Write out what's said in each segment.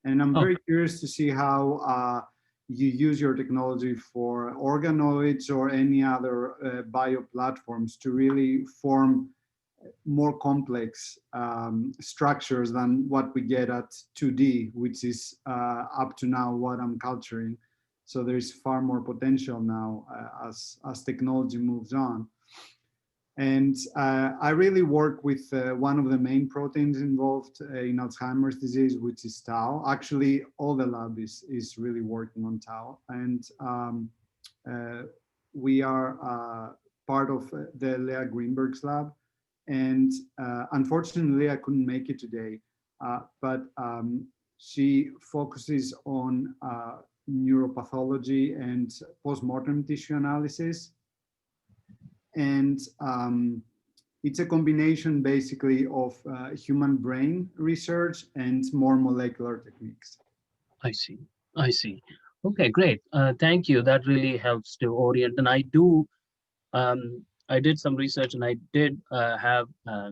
And I'm Oh, very curious to see how you use your technology for organoids or any other bio platforms to really form more complex structures than what we get at 2D, which is up to now what I'm culturing. So there is far more potential now as technology moves on. And I really work with one of the main proteins involved in Alzheimer's disease, which is tau. Actually, all the lab is really working on tau. And we are part of the Leah Greenberg's lab. And unfortunately, I couldn't make it today. But she focuses on neuropathology and postmortem tissue analysis. And it's a combination basically of human brain research and more molecular techniques. I see. I see. Okay, great. Thank you. That really helps to orient. And I did some research, and I did have a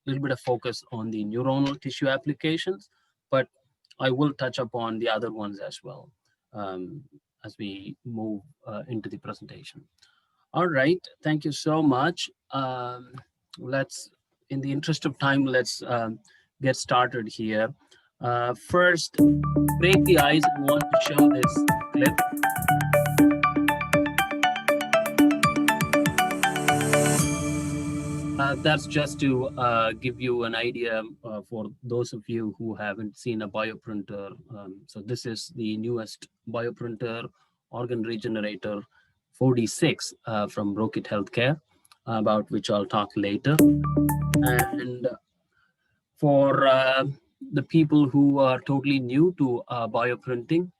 little bit of focus on the neuronal tissue applications, but I will touch upon the other ones as well as we move into the presentation. All right, thank you so much. Let's, in the interest of time, let's get started here. First, break the ice. I want to show this clip. That's just to give you an idea for those of you who haven't seen a bioprinter. So this is the newest bioprinter organ regenerator 46 from ROKIT Healthcare, about which I'll talk later. And for the people who are totally new to bioprinting,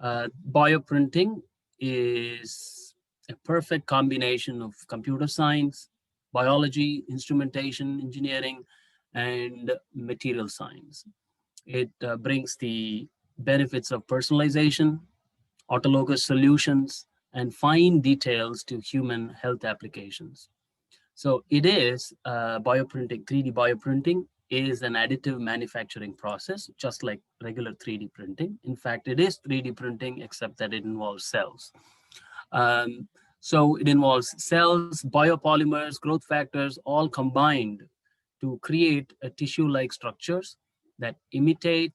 bioprinting is a perfect combination of computer science, biology, instrumentation, engineering, and material science. It brings the benefits of personalization, autologous solutions, and fine details to human health applications. So it is bioprinting, 3D bioprinting is an additive manufacturing process, just like regular 3D printing. In fact, it is 3D printing, except that it involves cells. So it involves cells, biopolymers, growth factors, all combined to create tissue-like structures that imitate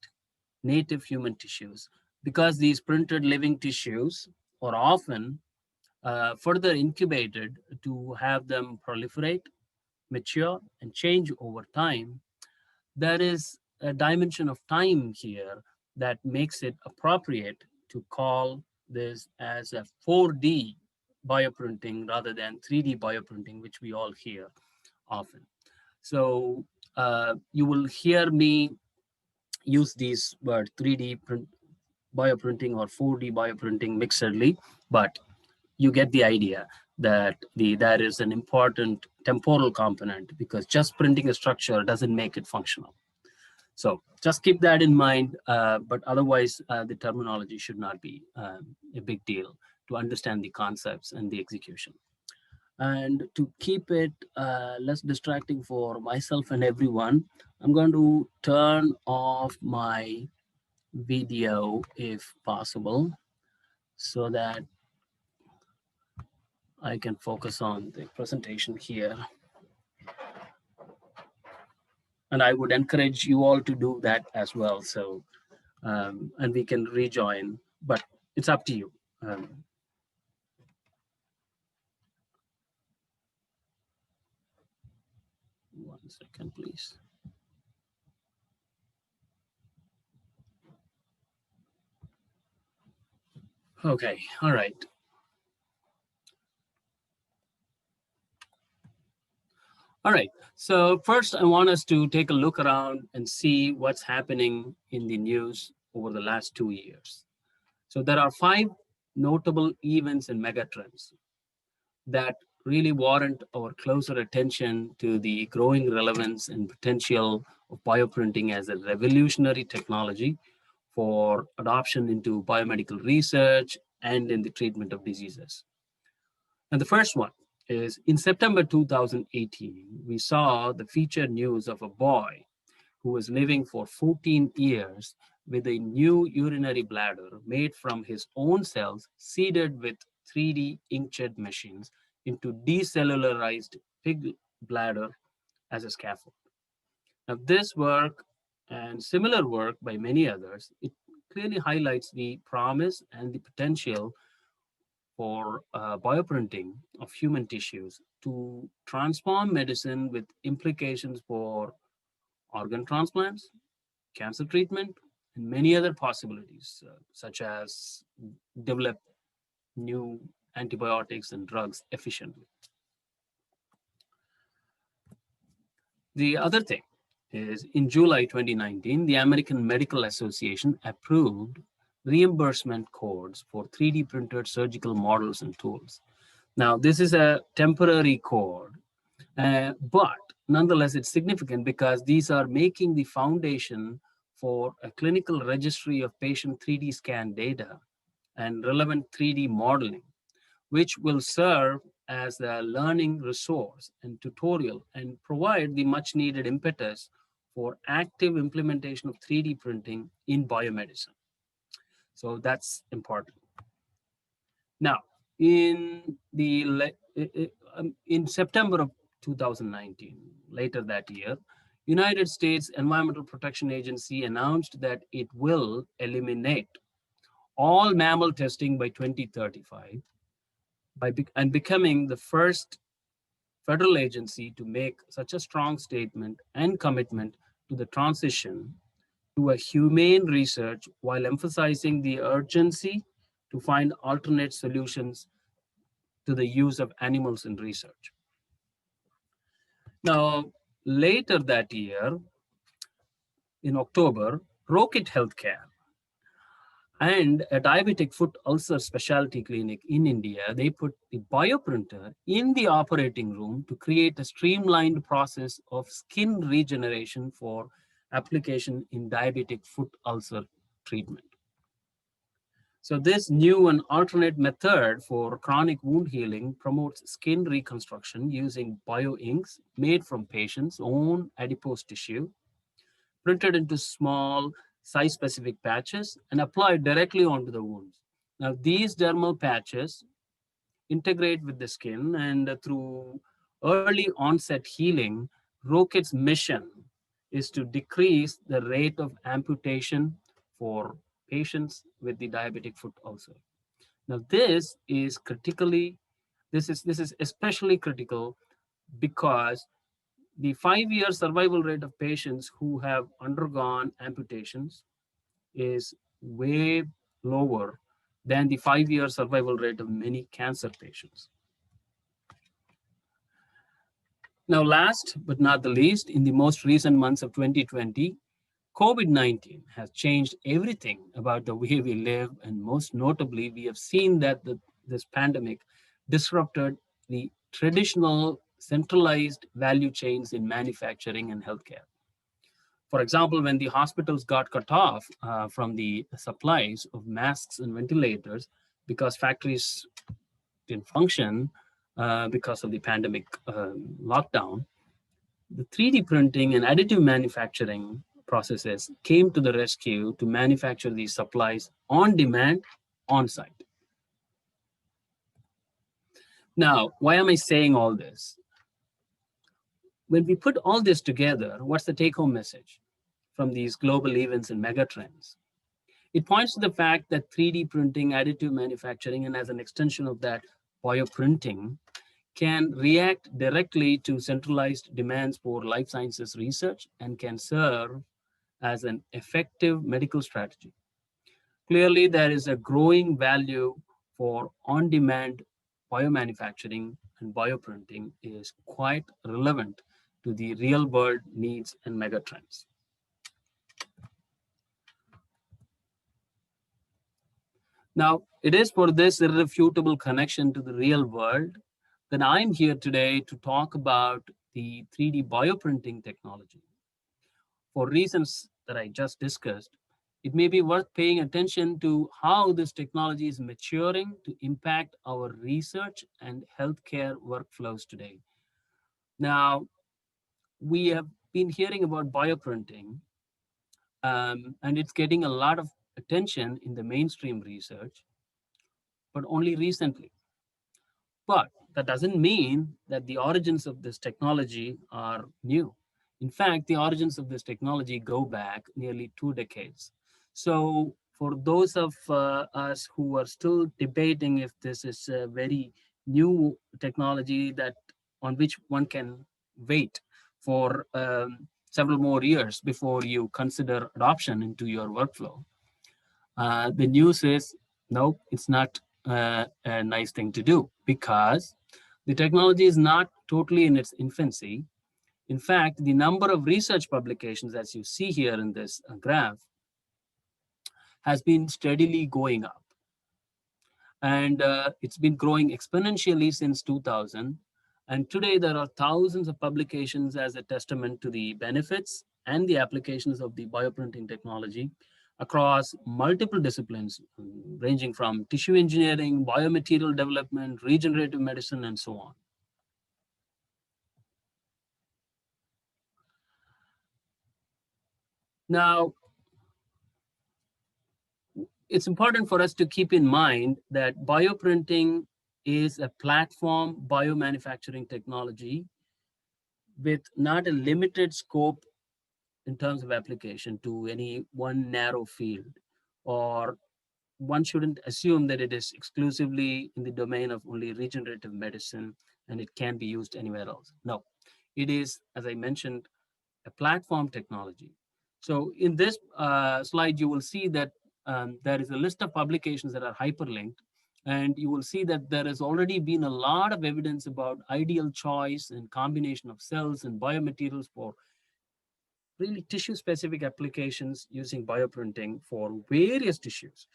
native human tissues. Because these printed living tissues are often further incubated to have them proliferate, mature, and change over time, there is a dimension of time here that makes it appropriate to call this as a 4D bioprinting rather than 3D bioprinting, which we all hear often. So you will hear me use these words 3D bioprinting or 4D bioprinting mixedly, but you get the idea that there is an important temporal component, because just printing a structure doesn't make it functional. So just keep that in mind, but otherwise the terminology should not be a big deal to understand the concepts and the execution. And to keep it less distracting for myself and everyone, I'm going to turn off my video if possible, so that I can focus on the presentation here. And I would encourage you all to do that as well. So, and we can rejoin, but it's up to you. 1 second, please. Okay, all right. All right, so first I want us to take a look around and see what's happening in the news over the last 2 years. So there are 5 notable events and megatrends that really warrant our closer attention to the growing relevance and potential of bioprinting as a revolutionary technology for adoption into biomedical research and in the treatment of diseases. And the first one is in September 2018, we saw the featured news of a boy who was living for 14 years with a new urinary bladder made from his own cells, seeded with 3D inkjet machines into decellularized pig bladder as a scaffold. Now, this work and similar work by many others, it clearly highlights the promise and the potential for bioprinting of human tissues to transform medicine with implications for organ transplants, cancer treatment, and many other possibilities, such as develop new antibiotics and drugs efficiently. The other thing is in July 2019, the American Medical Association approved reimbursement codes for 3D printed surgical models and tools. Now, this is a temporary code, but nonetheless, it's significant because these are making the foundation for a clinical registry of patient 3D scan data and relevant 3D modeling, which will serve as a learning resource and tutorial and provide the much needed impetus for active implementation of 3D printing in biomedicine. So that's important. Now, in in September of 2019, later that year, United States Environmental Protection Agency announced that it will eliminate all mammal testing by 2035 and becoming the first federal agency to make such a strong statement and commitment to the transition to a humane research while emphasizing the urgency to find alternate solutions to the use of animals in research. Now, later that year, in October, ROKIT Healthcare and a diabetic foot ulcer specialty clinic in India, they put the bioprinter in the operating room to create a streamlined process of skin regeneration for application in diabetic foot ulcer treatment. So this new and alternate method for chronic wound healing promotes skin reconstruction using bioinks made from patients' own adipose tissue, printed into small size-specific patches and applied directly onto the wounds. Now, these dermal patches integrate with the skin, and through early onset healing, ROKIT's mission is to decrease the rate of amputation for patients with the diabetic foot ulcer. Now, this is especially critical because the 5-year survival rate of patients who have undergone amputations is way lower than the 5-year survival rate of many cancer patients. Now, last but not the least, in the most recent months of 2020, COVID-19 has changed everything about the way we live, and most notably, we have seen that this pandemic disrupted the traditional centralized value chains in manufacturing and healthcare. For example, when the hospitals got cut off from the supplies of masks and ventilators because factories didn't function because of the pandemic lockdown, the 3D printing and additive manufacturing processes came to the rescue to manufacture these supplies on demand, on site. Now, why am I saying all this? When we put all this together, what's the take-home message from these global events and megatrends? It points to the fact that 3D printing, additive manufacturing, and as an extension of that, bioprinting can react directly to centralized demands for life sciences research and can serve as an effective medical strategy. Clearly, there is a growing value for on-demand biomanufacturing, and bioprinting is quite relevant to the real-world needs and megatrends. Now, it is for this irrefutable connection to the real world that I'm here today to talk about the 3D bioprinting technology. For reasons that I just discussed, it may be worth paying attention to how this technology is maturing to impact our research and healthcare workflows today. Now, we have been hearing about bioprinting, and it's getting a lot of attention in the mainstream research, but only recently. But that doesn't mean that the origins of this technology are new. In fact, the origins of this technology go back nearly 2 decades. So for those of us who are still debating if this is a very new technology that on which one can wait for several more years before you consider adoption into your workflow, the news is no, it's not a nice thing to do because the technology is not totally in its infancy. In fact, the number of research publications, as you see here in this graph, has been steadily going up. And it's been growing exponentially since 2000. And today there are thousands of publications as a testament to the benefits and the applications of the bioprinting technology across multiple disciplines, ranging from tissue engineering, biomaterial development, regenerative medicine, and so on. Now, it's important for us to keep in mind that bioprinting is a platform biomanufacturing technology with not a limited scope in terms of application to any one narrow field, or one shouldn't assume that it is exclusively in the domain of only regenerative medicine and it can be used anywhere else. No, it is, as I mentioned, a platform technology. So in this slide, you will see that there is a list of publications that are hyperlinked, and you will see that there has already been a lot of evidence about ideal choice and combination of cells and biomaterials for really tissue-specific applications using bioprinting for various tissues: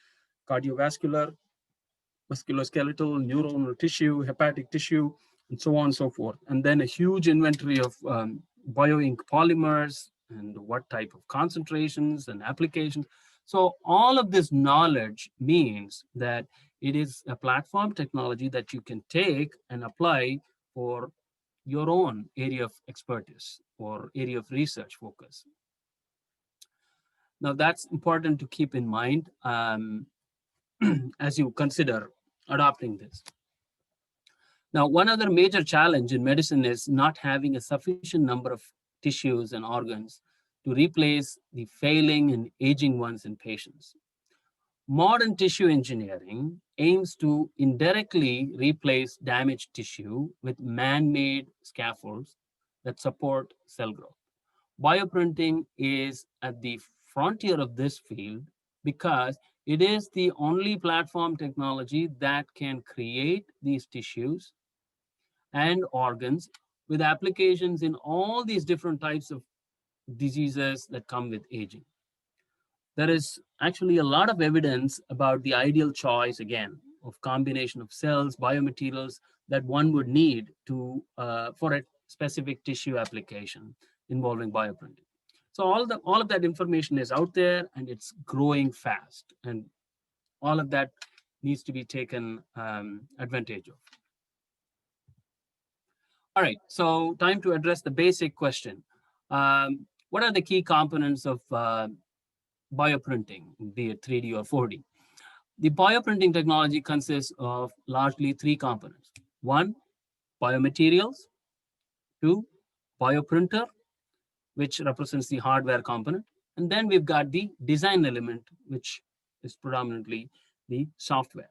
cardiovascular, musculoskeletal, neuronal tissue, hepatic tissue, and so on and so forth. And then a huge inventory of bioink polymers and what type of concentrations and applications. So all of this knowledge means that it is a platform technology that you can take and apply for your own area of expertise or area of research focus. Now that's important to keep in mind as you consider adopting this. Now, one other major challenge in medicine is not having a sufficient number of tissues and organs to replace the failing and aging ones in patients. Modern tissue engineering aims to indirectly replace damaged tissue with man-made scaffolds that support cell growth. Bioprinting is at the frontier of this field because it is the only platform technology that can create these tissues and organs with applications in all these different types of diseases that come with aging. There is actually a lot of evidence about the ideal choice, again, of combination of cells, biomaterials that one would need to for a specific tissue application involving bioprinting. So all of that information is out there and it's growing fast, and all of that needs to be taken advantage of. All right, so time to address the basic question. What are the key components of bioprinting, be it 3D or 4D? The bioprinting technology consists of largely three components. One, biomaterials. Two, bioprinter, which represents the hardware component. And then we've got the design element, which is predominantly the software.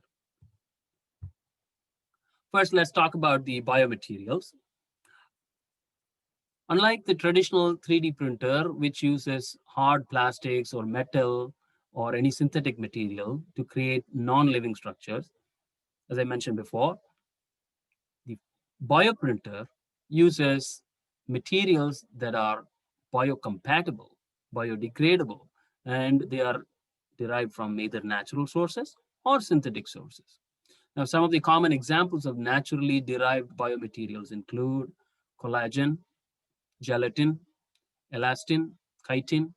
First, let's talk about the biomaterials. Unlike the traditional 3D printer, which uses hard plastics or metal or any synthetic material to create non-living structures, as I mentioned before, the bioprinter uses materials that are biocompatible, biodegradable, and they are derived from either natural sources or synthetic sources. Now, some of the common examples of naturally derived biomaterials include collagen, gelatin, elastin, chitin,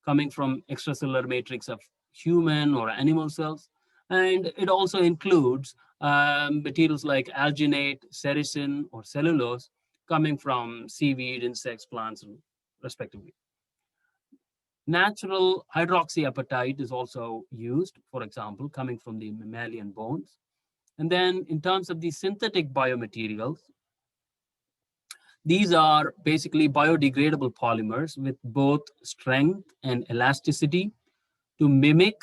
coming from extracellular matrix of human or animal cells. And it also includes materials like alginate, sericin, or cellulose, coming from seaweed, insects, plants, and respectively. Natural hydroxyapatite is also used, for example, coming from the mammalian bones. And then in terms of the synthetic biomaterials, these are basically biodegradable polymers with both strength and elasticity to mimic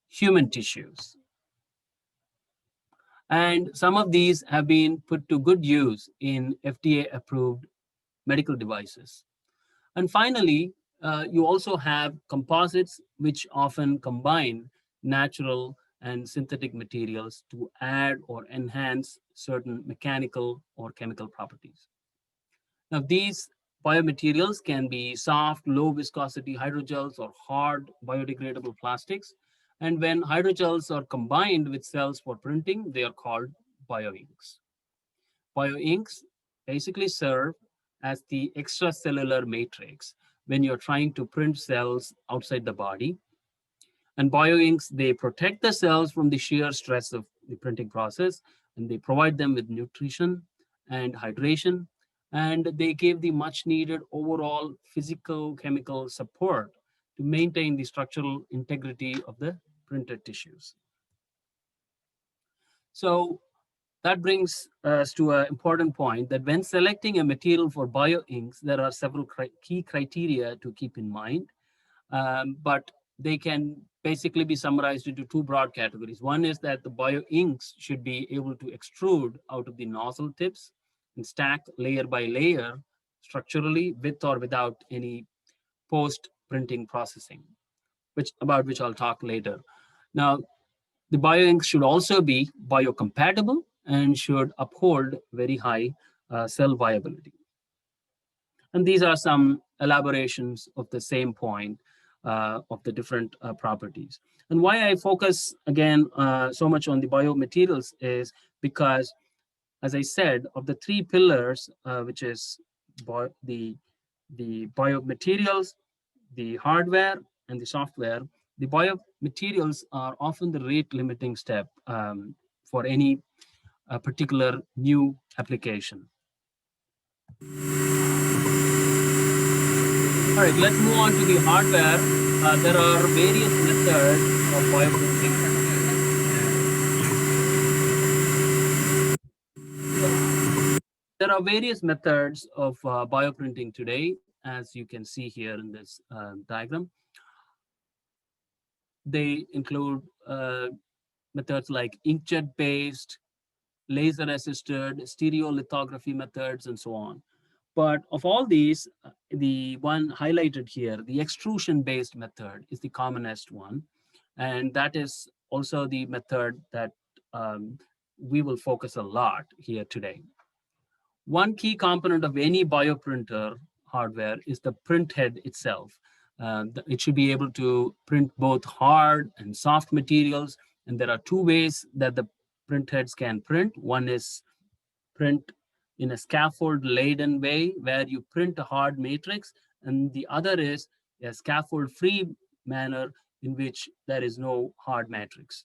human tissues. And some of these have been put to good use in FDA-approved medical devices. And finally, you also have composites, which often combine natural and synthetic materials to add or enhance certain mechanical or chemical properties. Now, these biomaterials can be soft, low viscosity hydrogels or hard biodegradable plastics. And when hydrogels are combined with cells for printing, they are called bioinks. Bioinks basically serve as the extracellular matrix when you're trying to print cells outside the body. And bioinks, they protect the cells from the shear stress of the printing process, and they provide them with nutrition and hydration, and they give the much needed overall physical chemical support to maintain the structural integrity of the printed tissues. So that brings us to an important point that when selecting a material for bioinks, there are several key criteria to keep in mind, but they can basically be summarized into two broad categories. One is that the bioinks should be able to extrude out of the nozzle tips and stack layer by layer structurally with or without any post-printing processing, about which I'll talk later. Now, the bioinks should also be biocompatible and should uphold very high cell viability. And these are some elaborations of the same point of the different properties. And why I focus again so much on the biomaterials is because, as I said, of the three pillars, which is the biomaterials, the hardware, and the software, the biomaterials are often the rate limiting step for any particular new application. All right, let's move on to the hardware. There are various methods of bioprinting. There are various methods of bioprinting today, as you can see here in this diagram. They include methods like inkjet-based, laser-assisted, stereolithography methods, and so on. But of all these, the one highlighted here, the extrusion-based method is the commonest one. And that is also the method that we will focus a lot here today. One key component of any bioprinter hardware is the print head itself. It should be able to print both hard and soft materials. And there are two ways that the print heads can print. One is print in a scaffold-laden way, where you print a hard matrix, and the other is a scaffold-free manner in which there is no hard matrix.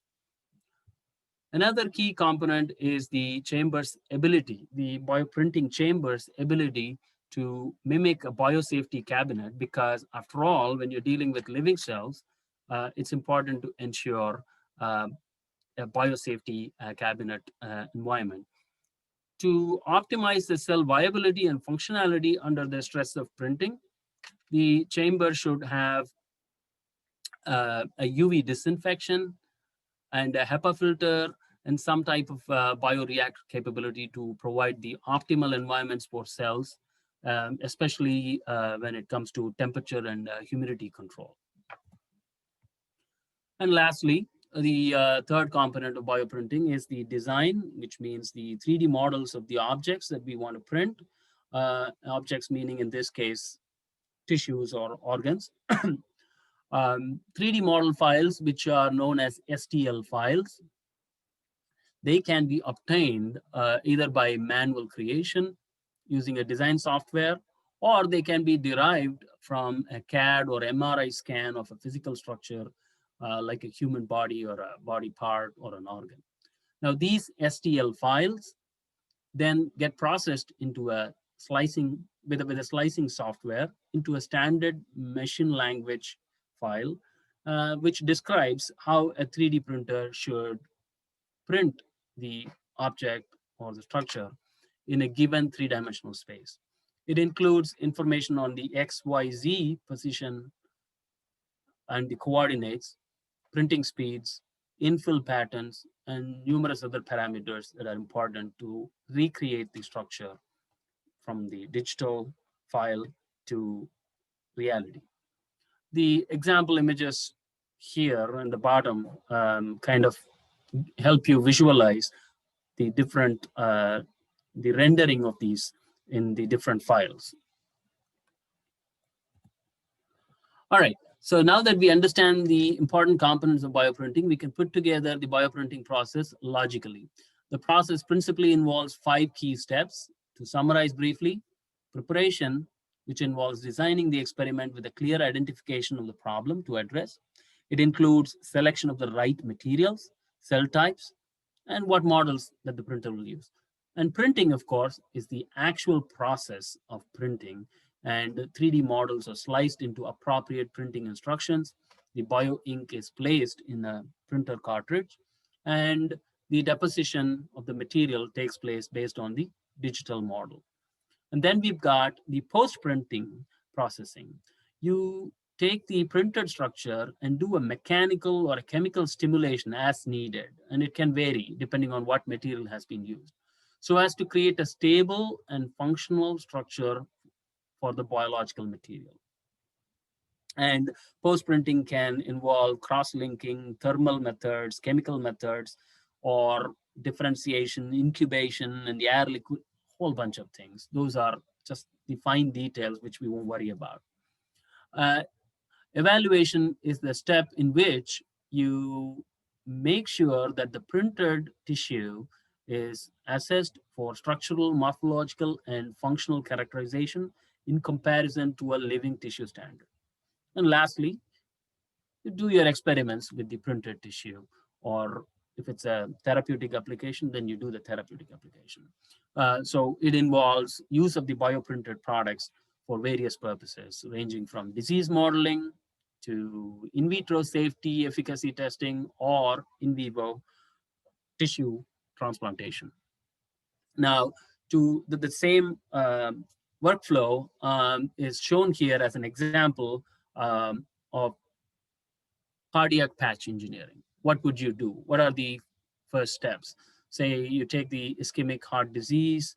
Another key component is the chamber's ability, the bioprinting chamber's ability to mimic a biosafety cabinet, because after all, when you're dealing with living cells, it's important to ensure a biosafety cabinet environment. To optimize the cell viability and functionality under the stress of printing, the chamber should have a UV disinfection and a HEPA filter and some type of bioreactor capability to provide the optimal environments for cells, especially when it comes to temperature and humidity control. And lastly, the third component of bioprinting is the design, which means the 3D models of the objects that we want to print. Objects meaning, in this case, tissues or organs. 3D model files, which are known as STL files, they can be obtained either by manual creation using a design software, or they can be derived from a CAD or MRI scan of a physical structure like a human body or a body part or an organ. Now, these STL files then get processed into a slicing with a slicing software into a standard machine language file, which describes how a 3D printer should print the object or the structure in a given three-dimensional space. It includes information on the XYZ position and the coordinates, printing speeds, infill patterns, and numerous other parameters that are important to recreate the structure from the digital file to reality. The example images here in the bottom kind of help you visualize the different, the rendering of these in the different files. All right, so now that we understand the important components of bioprinting, we can put together the bioprinting process logically. The process principally involves 5 key steps. To summarize briefly: preparation, which involves designing the experiment with a clear identification of the problem to address. It includes selection of the right materials, cell types, and what models that the printer will use. And printing, of course, is the actual process of printing, and 3D models are sliced into appropriate printing instructions. The bio ink is placed in a printer cartridge, and the deposition of the material takes place based on the digital model. And then we've got the post-printing processing. You take the printed structure and do a mechanical or a chemical stimulation as needed, and it can vary depending on what material has been used, so as to create a stable and functional structure for the biological material. And post-printing can involve cross-linking, thermal methods, chemical methods, or differentiation, incubation, and the air liquid, whole bunch of things. Those are just the fine details which we won't worry about. Evaluation is the step in which you make sure that the printed tissue is assessed for structural, morphological, and functional characterization in comparison to a living tissue standard. And lastly, you do your experiments with the printed tissue, or if it's a therapeutic application, then you do the therapeutic application. So it involves use of the bioprinted products for various purposes, ranging from disease modeling to in vitro safety, efficacy testing, or in vivo tissue transplantation. Now, to the same workflow is shown here as an example of cardiac patch engineering. What would you do? What are the first steps? Say you take the ischemic heart disease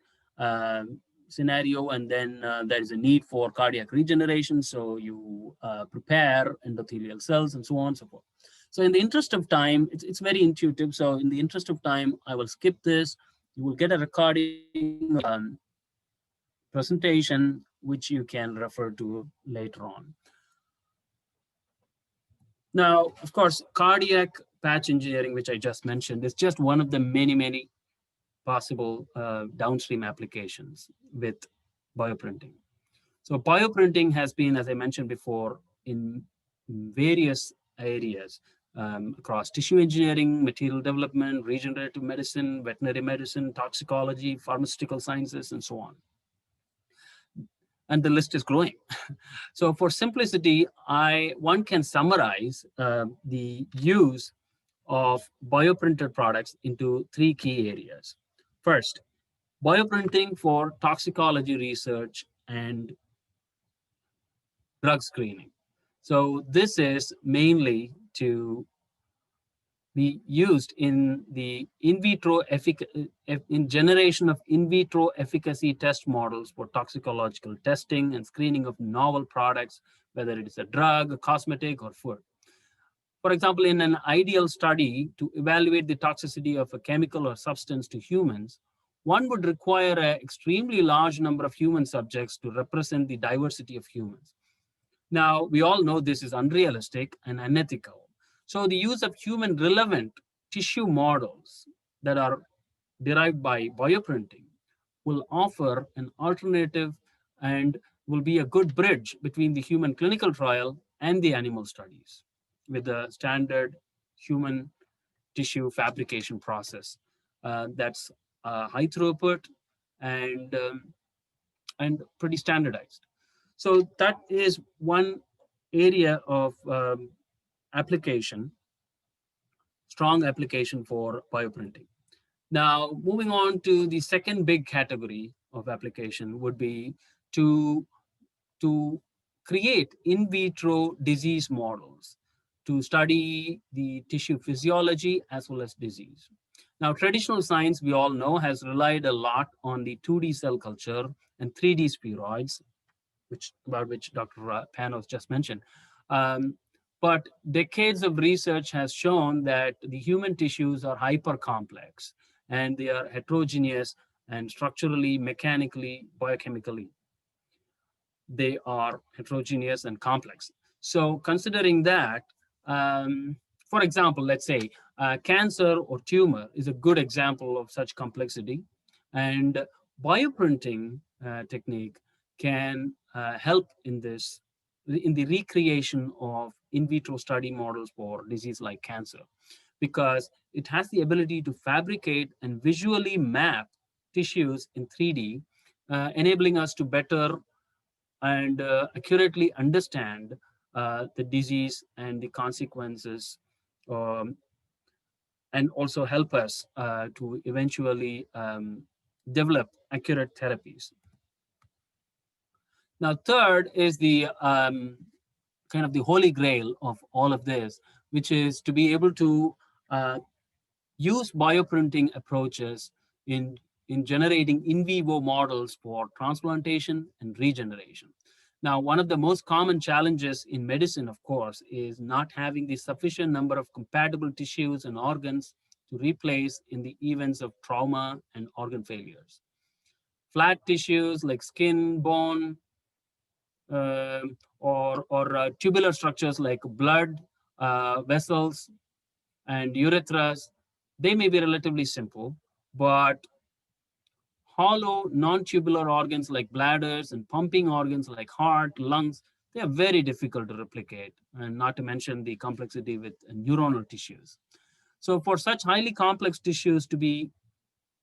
scenario, and then there is a need for cardiac regeneration. So you prepare endothelial cells and so on and so forth. So in the interest of time, it's very intuitive. So in the interest of time, I will skip this. You will get a recording presentation, which you can refer to later on. Now, of course, cardiac patch engineering, which I just mentioned, is just one of the many, many possible downstream applications with bioprinting. So bioprinting has been, as I mentioned before, in various areas across tissue engineering, material development, regenerative medicine, veterinary medicine, toxicology, pharmaceutical sciences, and so on. And the list is growing. So for simplicity, one can summarize the use of bioprinted products into 3 key areas. First, bioprinting for toxicology research and drug screening. So this is mainly to be used in the in vitro in generation of in vitro efficacy test models for toxicological testing and screening of novel products, whether it is a drug, a cosmetic, or food. For example, in an ideal study to evaluate the toxicity of a chemical or substance to humans, one would require an extremely large number of human subjects to represent the diversity of humans. Now, we all know this is unrealistic and unethical. So the use of human relevant tissue models that are derived by bioprinting will offer an alternative and will be a good bridge between the human clinical trial and the animal studies with the standard human tissue fabrication process that's high throughput and and pretty standardized. So that is one area of application, strong application for bioprinting. Now, moving on to the second big category of application would be to, to create in vitro disease models to study the tissue physiology as well as disease. Now, traditional science, we all know, has relied a lot on the 2D cell culture and 3D spheroids, about which Dr. Panos just mentioned. Um, but decades of research has shown that the human tissues are hyper complex and they are heterogeneous and structurally, mechanically, biochemically. They are heterogeneous and complex. So considering that, for example, let's say cancer or tumor is a good example of such complexity. And bioprinting technique can help in this, in the recreation of in vitro study models for disease like cancer, because it has the ability to fabricate and visually map tissues in 3D, enabling us to better and accurately understand the disease and the consequences, um, and also help us to eventually develop accurate therapies. Now, third is the kind of the holy grail of all of this, which is to be able to uh, use bioprinting approaches in, in generating in vivo models for transplantation and regeneration. Now, one of the most common challenges in medicine, of course, is not having the sufficient number of compatible tissues and organs to replace in the events of trauma and organ failures. Flat tissues like skin, bone, or tubular structures like blood vessels and urethras, they may be relatively simple, but hollow, non-tubular organs like bladders and pumping organs like heart, lungs, they are very difficult to replicate, and not to mention the complexity with neuronal tissues. So for such highly complex tissues to be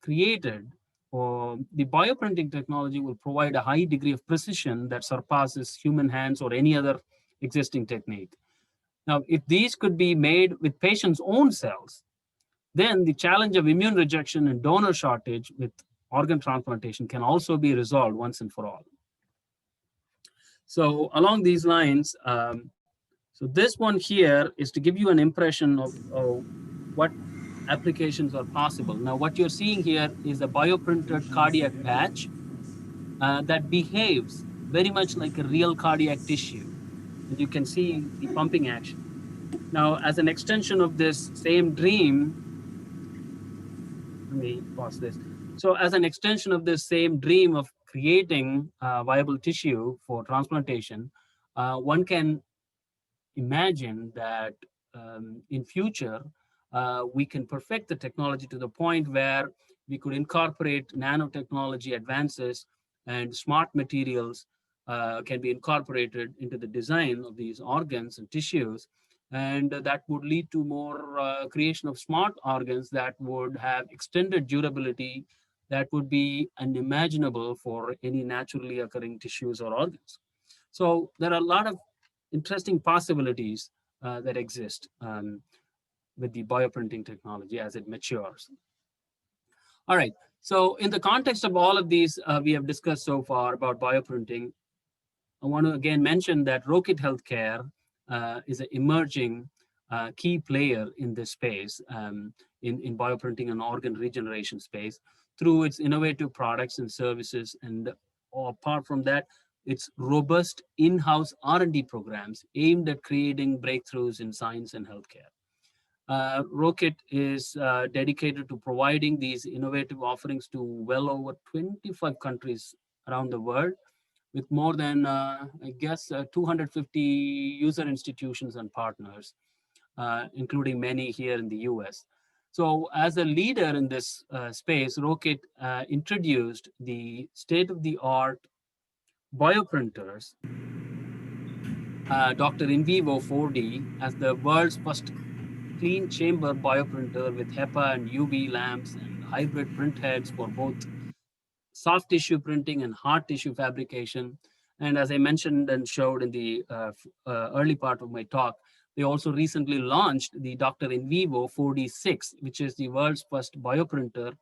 created, the bioprinting technology will provide a high degree of precision that surpasses human hands or any other existing technique. Now, if these could be made with patients' own cells, then the challenge of immune rejection and donor shortage with organ transplantation can also be resolved once and for all. So along these lines, so this one here is to give you an impression of what applications are possible. Now, what you're seeing here is a bioprinted cardiac patch that behaves very much like a real cardiac tissue. And you can see the pumping action. Now, as an extension of this same dream, let me pause this. So as an extension of this same dream of creating viable tissue for transplantation, one can imagine that in future, we can perfect the technology to the point where we could incorporate nanotechnology advances and smart materials can be incorporated into the design of these organs and tissues. And that would lead to more creation of smart organs that would have extended durability that would be unimaginable for any naturally occurring tissues or organs. So there are a lot of interesting possibilities that exist with the bioprinting technology as it matures. All right. So in the context of all of these we have discussed so far about bioprinting, I want to again mention that ROKIT Healthcare is an emerging key player in this space, in bioprinting and organ regeneration space, through its innovative products and services. And apart from that, its robust in-house R&D programs aimed at creating breakthroughs in science and healthcare. ROKIT is dedicated to providing these innovative offerings to well over 25 countries around the world, with more than, I guess, 250 user institutions and partners, including many here in the US. So as a leader in this space, ROKIT introduced the state-of-the-art bioprinters, Dr. INVIVO 4D, as the world's first clean chamber bioprinter with HEPA and UV lamps and hybrid print heads for both soft tissue printing and hard tissue fabrication. And as I mentioned and showed in the early part of my talk, they also recently launched the Dr. INVIVO 4D6, which is the world's first bioprinter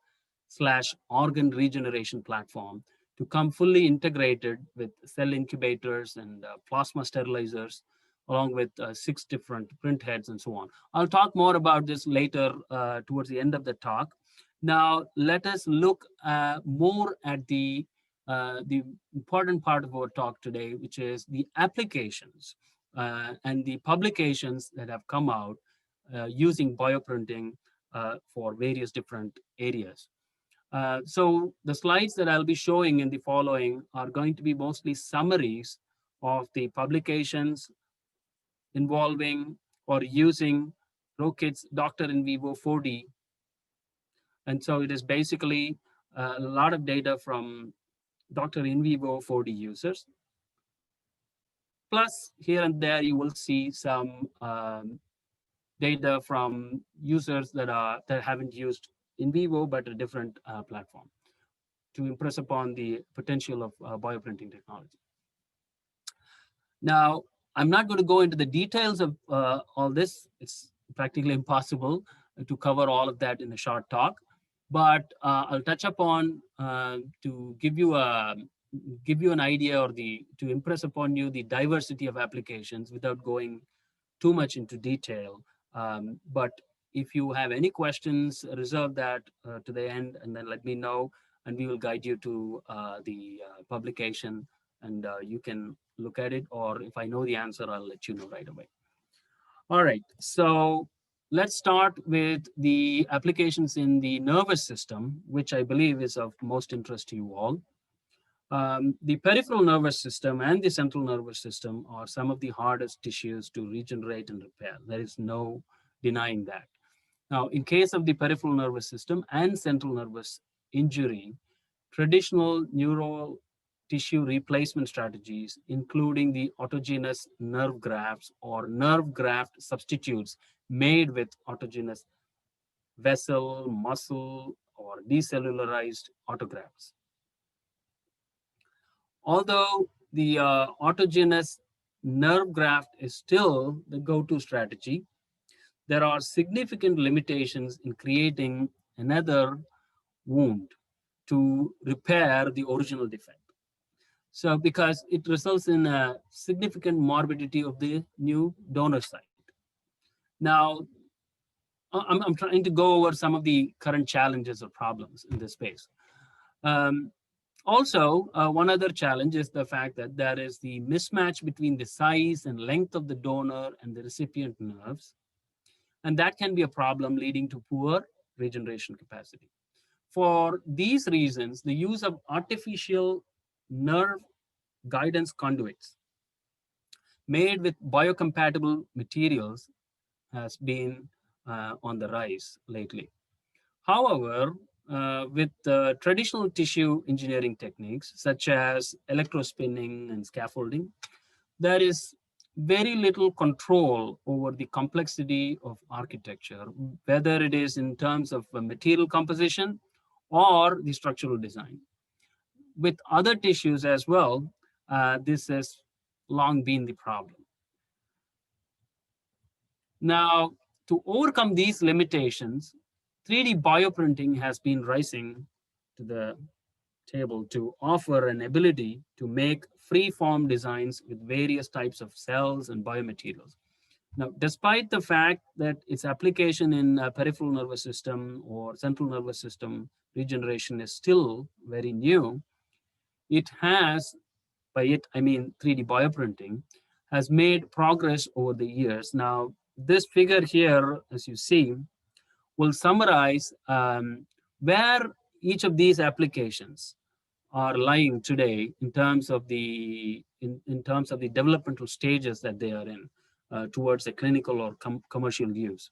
slash organ regeneration platform to come fully integrated with cell incubators and plasma sterilizers, along with 6 different print heads and so on. I'll talk more about this later towards the end of the talk. Now, let us look more at the important part of our talk today, which is the applications and the publications that have come out using bioprinting for various different areas. So the slides that I'll be showing in the following are going to be mostly summaries of the publications involving or using ROKIT's Dr. INVIVO 4D. And so it is basically a lot of data from Dr. INVIVO 4D users. Plus, here and there, you will see some data from users that haven't used INVIVO, but a different platform to impress upon the potential of bioprinting technology. Now, I'm not going to go into the details of all this. It's practically impossible to cover all of that in a short talk, but I'll touch upon to give you an idea or to impress upon you the diversity of applications without going too much into detail. But if you have any questions, reserve that to the end and then let me know, and we will guide you to the publication, and you can look at it, or if I know the answer, I'll let you know right away. All right, so let's start with the applications in the nervous system, which I believe is of most interest to you all. The peripheral nervous system and the central nervous system are some of the hardest tissues to regenerate and repair. There is no denying that. Now, in case of the peripheral nervous system and central nervous injury, traditional neural tissue replacement strategies, including the autogenous nerve grafts or nerve graft substitutes made with autogenous vessel, muscle, or decellularized autografts. Although the autogenous nerve graft is still the go-to strategy, there are significant limitations in creating another wound to repair the original defect. So because it results in a significant morbidity of the new donor site. Now, I'm trying to go over some of the current challenges or problems in this space. Also, one other challenge is the fact that there is the mismatch between the size and length of the donor and the recipient nerves. And that can be a problem leading to poor regeneration capacity. For these reasons, the use of artificial nerve guidance conduits made with biocompatible materials has been on the rise lately. However, with traditional tissue engineering techniques, such as electrospinning and scaffolding, there is very little control over the complexity of architecture, whether it is in terms of material composition or the structural design. With other tissues as well, this has long been the problem. Now, to overcome these limitations, 3D bioprinting has been rising to the table to offer an ability to make free-form designs with various types of cells and biomaterials. Now, despite the fact that its application in peripheral nervous system or central nervous system regeneration is still very new, it has, by it I mean 3D bioprinting, has made progress over the years. Now, this figure here, as you see, will summarize where each of these applications are lying today in terms of the developmental stages that they are in towards a clinical or commercial use.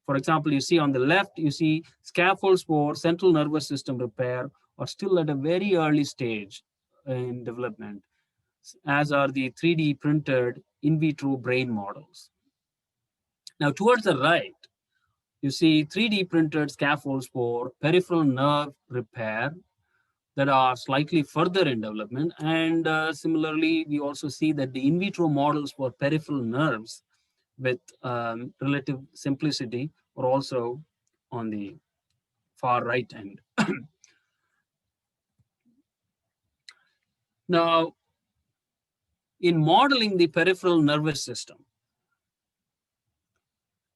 For example, you see on the left, you see scaffolds for central nervous system repair are still at a very early stage in development, as are the 3D printed in vitro brain models. Now, towards the right, you see 3D printed scaffolds for peripheral nerve repair, that are slightly further in development. And similarly, we also see that the in vitro models for peripheral nerves with relative simplicity are also on the far right end. Now, in modeling the peripheral nervous system,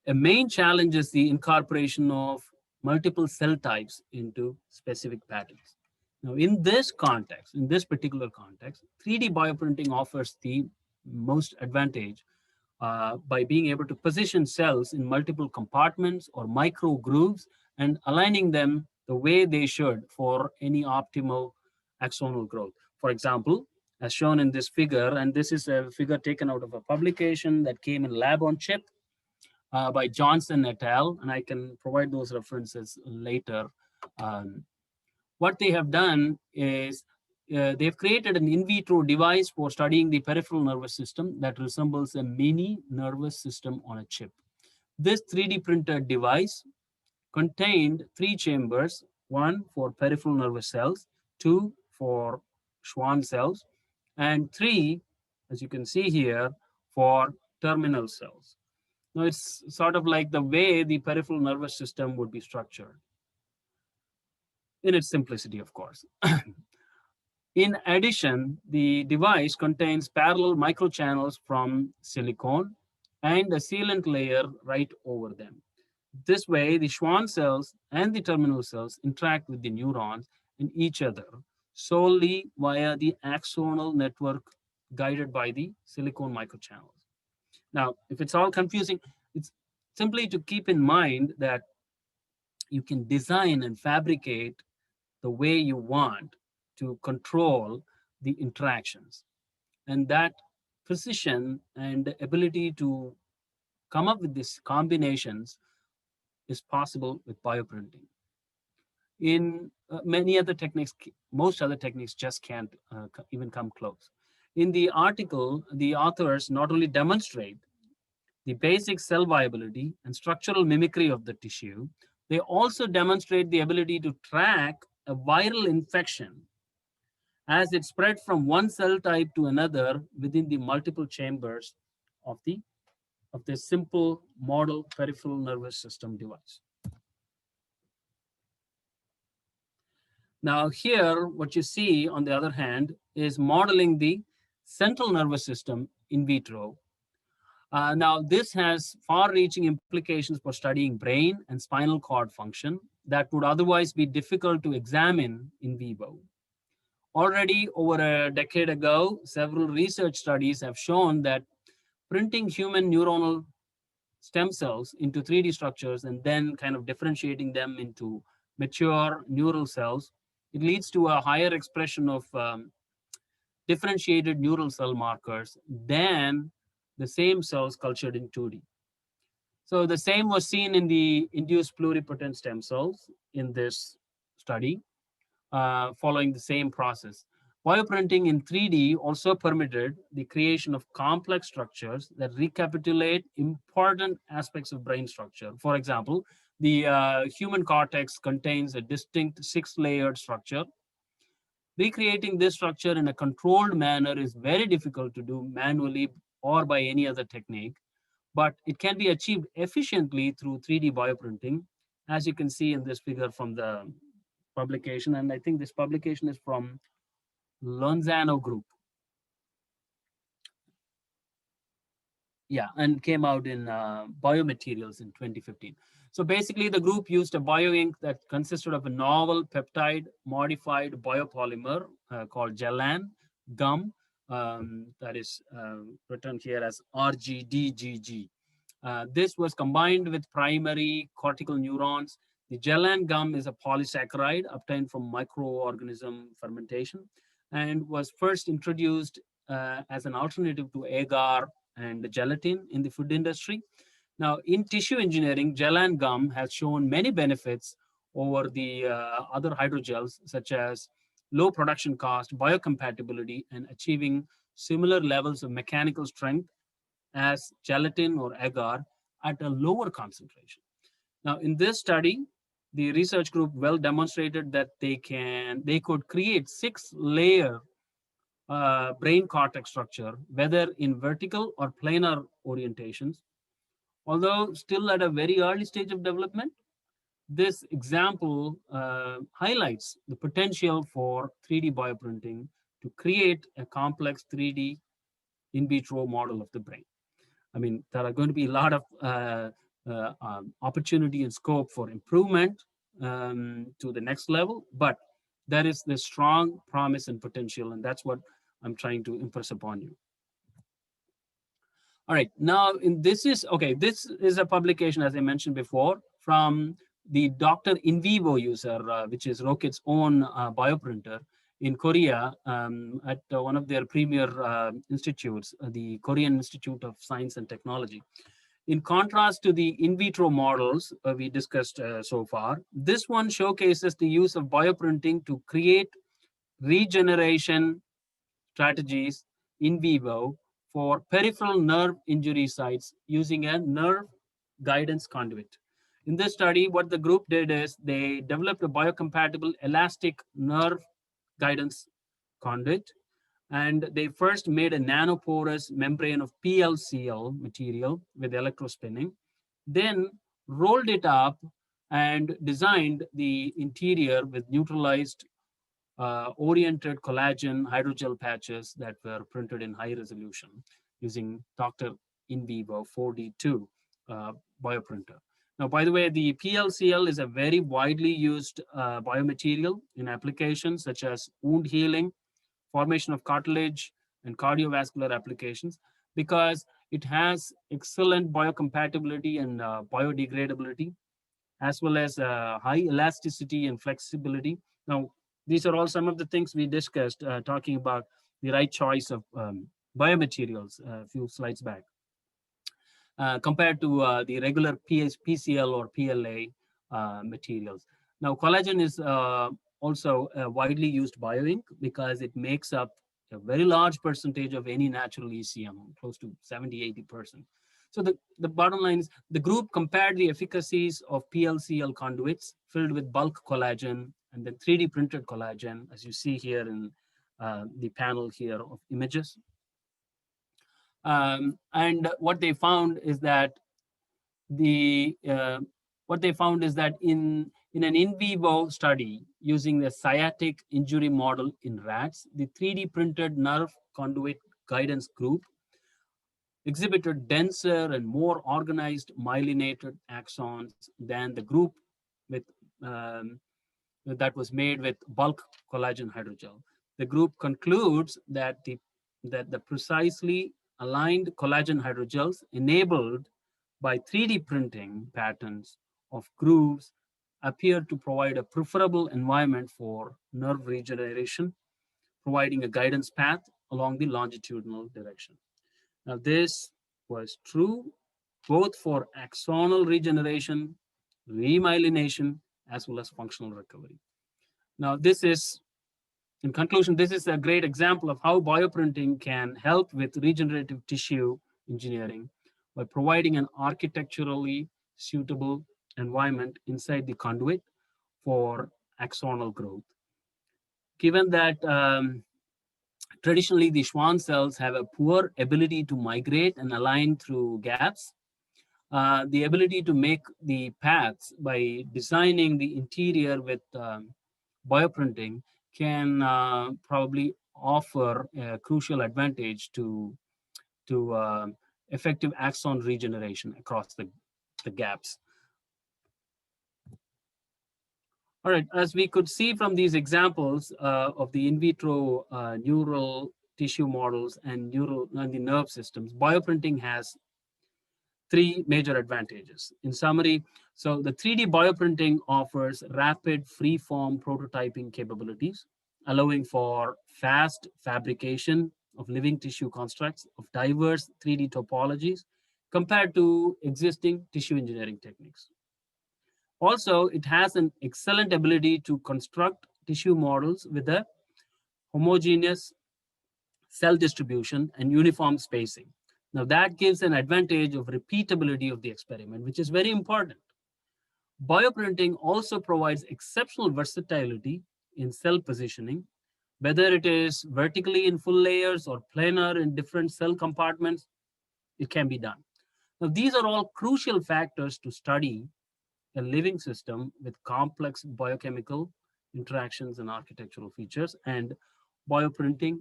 a main challenge is the incorporation of multiple cell types into specific patterns. Now, in this context, in this particular context, 3D bioprinting offers the most advantage by being able to position cells in multiple compartments or micro grooves and aligning them the way they should for any optimal axonal growth. For example, as shown in this figure, and this is a figure taken out of a publication that came in Lab on Chip by Johnson et al., and I can provide those references later. What they have done is they've created an in vitro device for studying the peripheral nervous system that resembles a mini nervous system on a chip. This 3D printed device contained 3 chambers, 1 for peripheral nervous cells, 2 for Schwann cells, and 3, as you can see here, for terminal cells. Now, it's sort of like the way the peripheral nervous system would be structured, in its simplicity, of course. In addition, the device contains parallel microchannels from silicone and a sealant layer right over them. This way, the Schwann cells and the terminal cells interact with the neurons and each other solely via the axonal network guided by the silicone microchannels. Now, if it's all confusing, it's simply to keep in mind that you can design and fabricate the way you want to control the interactions. And that precision and ability to come up with these combinations is possible with bioprinting. In many other techniques, most other techniques just can't even come close. In the article, the authors not only demonstrate the basic cell viability and structural mimicry of the tissue, they also demonstrate the ability to track a viral infection as it spread from one cell type to another within the multiple chambers of the simple model peripheral nervous system device. Now here, what you see on the other hand is modeling the central nervous system in vitro. Now this has far-reaching implications for studying brain and spinal cord function that would otherwise be difficult to examine in vivo. Already over a decade ago, several research studies have shown that printing human neuronal stem cells into 3D structures and then kind of differentiating them into mature neural cells, it leads to a higher expression of differentiated neural cell markers than the same cells cultured in 2D. So the same was seen in the induced pluripotent stem cells in this study, following the same process. Bioprinting in 3D also permitted the creation of complex structures that recapitulate important aspects of brain structure. For example, the human cortex contains a distinct 6-layered structure. Recreating this structure in a controlled manner is very difficult to do manually or by any other technique, but it can be achieved efficiently through 3D bioprinting, as you can see in this figure from the publication. And I think this publication is from Lonzano Group. Yeah, and came out in BioMaterials in 2015. So basically, the group used a bioink that consisted of a novel peptide modified biopolymer called Gellan gum, that is written here as RGDGG. This was combined with primary cortical neurons. The Gellan gum is a polysaccharide obtained from microorganism fermentation and was first introduced as an alternative to agar and gelatin in the food industry. Now, in tissue engineering, Gellan gum has shown many benefits over the other hydrogels, such as low production cost, biocompatibility, and achieving similar levels of mechanical strength as gelatin or agar at a lower concentration. Now, in this study, the research group well demonstrated that they could create 6-layer brain cortex structure, whether in vertical or planar orientations. Although still at a very early stage of development, this example highlights the potential for 3D bioprinting to create a complex 3D in vitro model of the brain. I mean, there are going to be a lot of opportunity and scope for improvement to the next level, but there is the strong promise and potential, and that's what I'm trying to impress upon you. All right, now this is a publication, as I mentioned before, from the Dr. INVIVO user, which is ROKIT's own bioprinter in Korea at one of their premier institutes, the Korean Institute of Science and Technology. In contrast to the in vitro models we discussed so far, this one showcases the use of bioprinting to create regeneration strategies in vivo for peripheral nerve injury sites using a nerve guidance conduit. In this study, what the group did is they developed a biocompatible elastic nerve guidance conduit, and they first made a nanoporous membrane of PLCL material with electrospinning, then rolled it up and designed the interior with neutralized oriented collagen hydrogel patches that were printed in high resolution using Dr. INVIVO 4D2 bioprinter. Now, by the way, the PLCL is a very widely used biomaterial in applications such as wound healing, formation of cartilage, and cardiovascular applications because it has excellent biocompatibility and biodegradability, as well as high elasticity and flexibility. Now, these are all some of the things we discussed talking about the right choice of biomaterials a few slides back. Compared to the regular PCL or PLA materials. Now, collagen is also a widely used bioink because it makes up a very large percentage of any natural ECM, close to 70–80%. So the bottom line is the group compared the efficacies of PLCL conduits filled with bulk collagen and then 3D printed collagen, as you see here in the panel here of images. And what they found is that in an in vivo study using the sciatic injury model in rats, the 3D printed nerve conduit guidance group exhibited denser and more organized myelinated axons than the group with that was made with bulk collagen hydrogel. The group concludes that the precisely aligned collagen hydrogels enabled by 3D printing patterns of grooves appear to provide a preferable environment for nerve regeneration, providing a guidance path along the longitudinal direction. Now, this was true both for axonal regeneration, remyelination, as well as functional recovery. Now, in conclusion, this is a great example of how bioprinting can help with regenerative tissue engineering by providing an architecturally suitable environment inside the conduit for axonal growth. Given that traditionally the Schwann cells have a poor ability to migrate and align through gaps, the ability to make the paths by designing the interior with bioprinting can probably offer a crucial advantage to effective axon regeneration across the gaps. All right, as we could see from these examples of the in vitro neural tissue models and the nerve systems, bioprinting has 3 major advantages. In summary, so the 3D bioprinting offers rapid free-form prototyping capabilities, allowing for fast fabrication of living tissue constructs of diverse 3D topologies compared to existing tissue engineering techniques. Also, it has an excellent ability to construct tissue models with a homogeneous cell distribution and uniform spacing. Now, that gives an advantage of repeatability of the experiment, which is very important. Bioprinting also provides exceptional versatility in cell positioning, whether it is vertically in full layers or planar in different cell compartments, it can be done. Now, these are all crucial factors to study a living system with complex biochemical interactions and architectural features. And bioprinting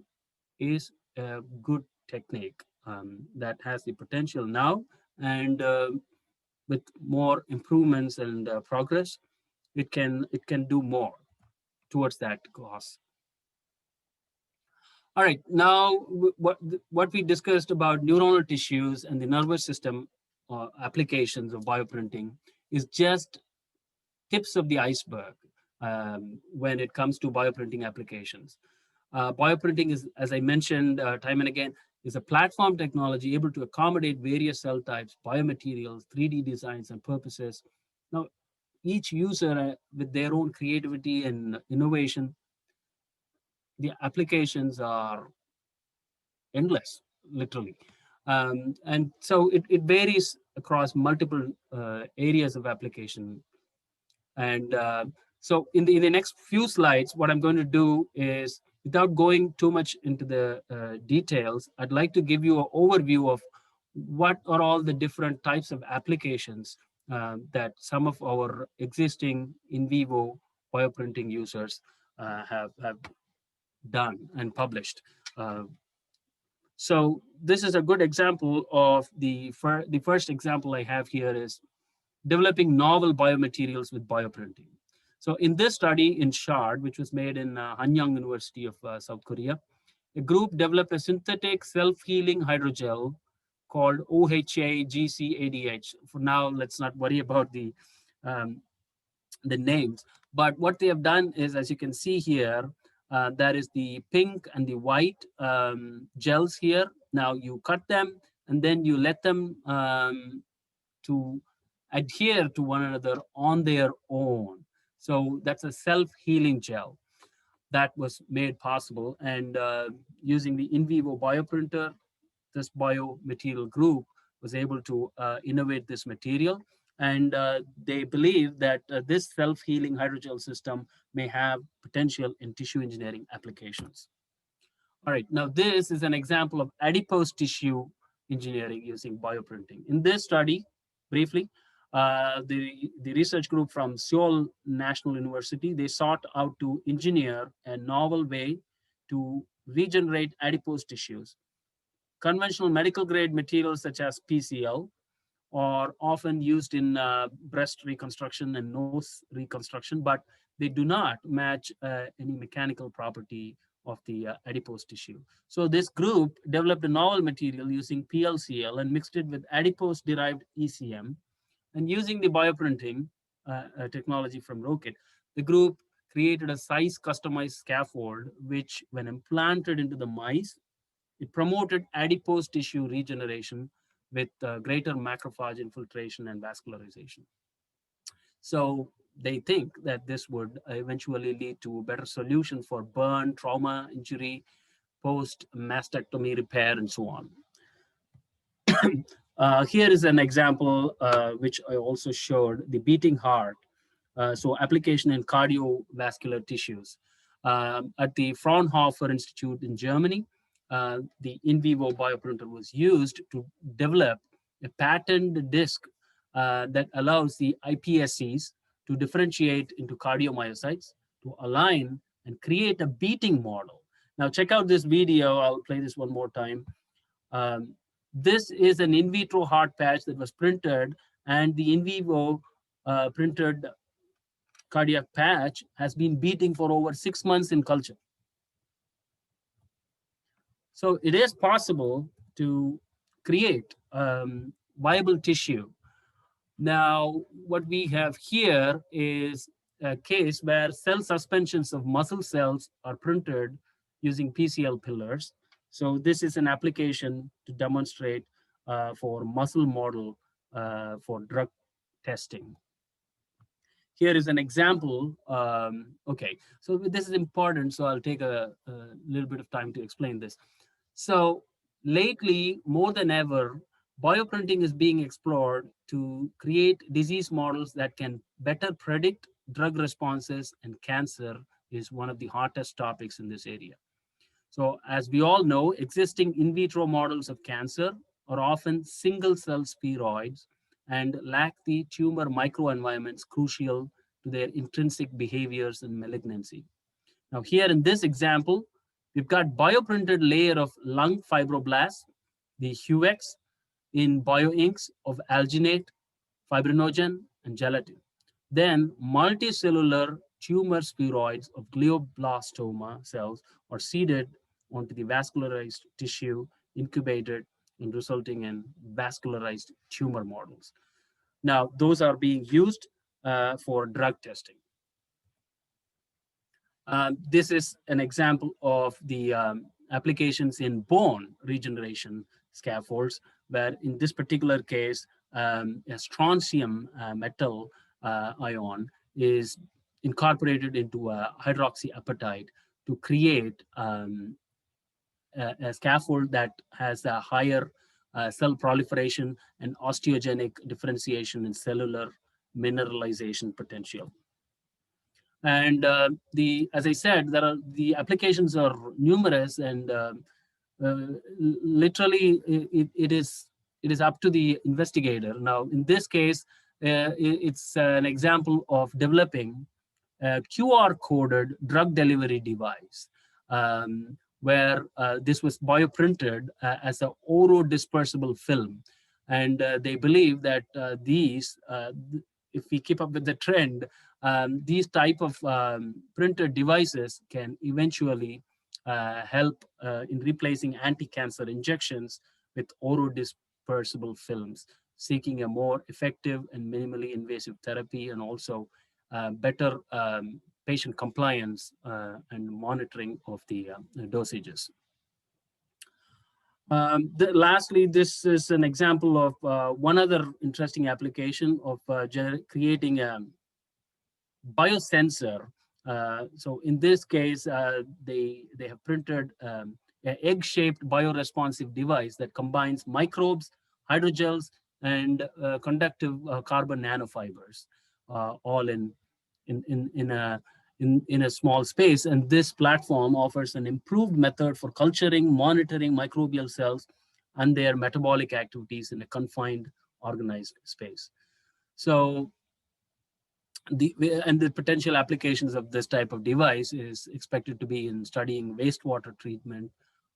is a good technique that has the potential now. And with more improvements and progress, it can do more towards that cause. All right, now what we discussed about neuronal tissues and the nervous system applications of bioprinting is just tips of the iceberg when it comes to bioprinting applications. Bioprinting is, as I mentioned time and again, is a platform technology able to accommodate various cell types, biomaterials, 3D designs, and purposes. Now, each user with their own creativity and innovation, the applications are endless, literally. And so it varies across multiple areas of application. And so in the next few slides, what I'm going to do is, without going too much into the details, I'd like to give you an overview of what are all the different types of applications that some of our existing in vivo bioprinting users have done and published. Uh, so this is a good example of the first example I have here is developing novel biomaterials with bioprinting. So in this study in Shard, which was made in Hanyang University of South Korea, a group developed a synthetic self-healing hydrogel called OHA GCADH. For now, let's not worry about um, the names. But what they have done is, as you can see here, that is the pink and the white gels here. Now you cut them and then you let them to adhere to one another on their own. So that's a self-healing gel that was made possible. And using the in vivo bioprinter, this biomaterial group was able to innovate this material. And they believe that this self-healing hydrogel system may have potential in tissue engineering applications. All right, now this is an example of adipose tissue engineering using bioprinting. In this study, briefly, the research group from Seoul National University, they sought out to engineer a novel way to regenerate adipose tissues. Conventional medical grade materials such as PCL are often used in breast reconstruction and nose reconstruction, but they do not match any mechanical property of the adipose tissue. So this group developed a novel material using PLCL and mixed it with adipose-derived ECM. And using the bioprinting technology from ROKIT, the group created a size-customized scaffold, which when implanted into the mice, it promoted adipose tissue regeneration with greater macrophage infiltration and vascularization. So they think that this would eventually lead to better solutions for burn, trauma, injury, post mastectomy repair, and so on. Here is an example which I also showed, the beating heart. So application in cardiovascular tissues. At the Fraunhofer Institute in Germany, the in vivo bioprinter was used to develop a patented disc that allows the iPSCs to differentiate into cardiomyocytes, to align and create a beating model. Now check out this video. I'll play this one more time. Um, this is an in vitro heart patch that was printed, and the in vivo printed cardiac patch has been beating for over 6 months in culture. So it is possible to create viable tissue. Now, what we have here is a case where cell suspensions of muscle cells are printed using PCL pillars. So this is an application to demonstrate for muscle model for drug testing. Here is an example. Okay, so this is important, so I'll take a little bit of time to explain this. So lately, more than ever, bioprinting is being explored to create disease models that can better predict drug responses, and cancer is one of the hottest topics in this area. So as we all know, existing in vitro models of cancer are often single cell spheroids and lack the tumor microenvironments crucial to their intrinsic behaviors and malignancy. Now here in this example, we've got bioprinted layer of lung fibroblasts, the HUEX, in bioinks of alginate, fibrinogen, and gelatin. Then multicellular tumor spheroids of glioblastoma cells are seeded onto the vascularized tissue, incubated, and resulting in vascularized tumor models. Now, those are being used for drug testing. This is an example of the applications in bone regeneration scaffolds, where in this particular case, a strontium metal ion is incorporated into a hydroxyapatite to create a scaffold that has a higher cell proliferation and osteogenic differentiation and cellular mineralization potential. And as I said, the applications are numerous, and literally it is up to the investigator. Now, in this case, it's an example of developing a QR-coded drug delivery device, where this was bioprinted as an oro-dispersible film. And they believe that if we keep up with the trend, these type of printed devices can eventually help in replacing anti-cancer injections with oro-dispersible films, seeking a more effective and minimally invasive therapy, and also better patient compliance and monitoring of the dosages. Lastly, this is an example of one other interesting application of creating a biosensor. So in this case, they have printed an egg-shaped bioresponsive device that combines microbes, hydrogels, and conductive carbon nanofibers, all in a small space. And this platform offers an improved method for culturing, monitoring microbial cells and their metabolic activities in a confined, organized space. So the potential applications of this type of device is expected to be in studying wastewater treatment,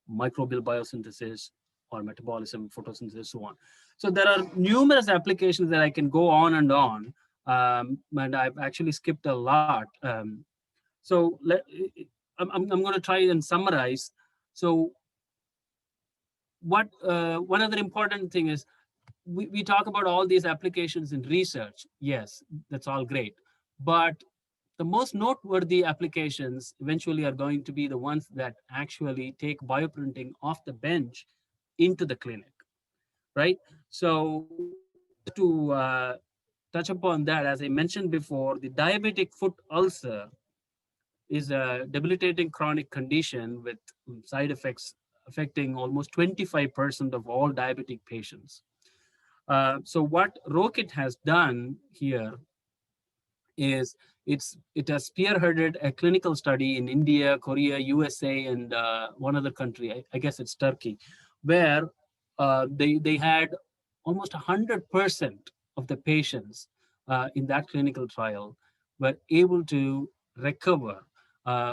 microbial biosynthesis, or metabolism, photosynthesis, so on. So there are numerous applications that I can go on, and I've actually skipped a lot. So I'm going to try and summarize. So one other important thing is, we talk about all these applications in research. Yes, that's all great. But the most noteworthy applications eventually are going to be the ones that actually take bioprinting off the bench into the clinic, right? So just to touch upon that, as I mentioned before, the diabetic foot ulcer is a debilitating chronic condition with side effects affecting almost 25% of all diabetic patients. So what ROKIT has done here is it has spearheaded a clinical study in India, Korea, USA, and one other country, I guess it's Turkey, where they had almost 100% of the patients in that clinical trial were able to recover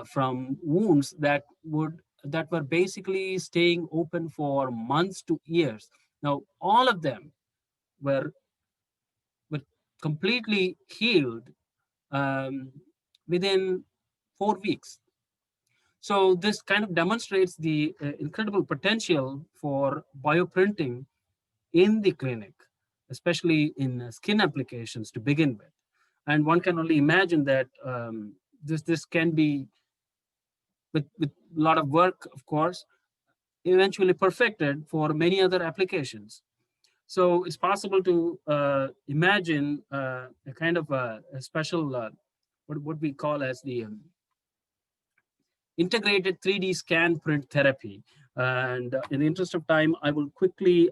from wounds that were basically staying open for months to years. Now, all of them were completely healed within 4 weeks. So this kind of demonstrates the incredible potential for bioprinting in the clinic, especially in skin applications to begin with. And one can only imagine that this can be, with a lot of work, of course, eventually perfected for many other applications. So it's possible to imagine a kind of a special, what we call as the integrated 3D scan print therapy. And in the interest of time, I will quickly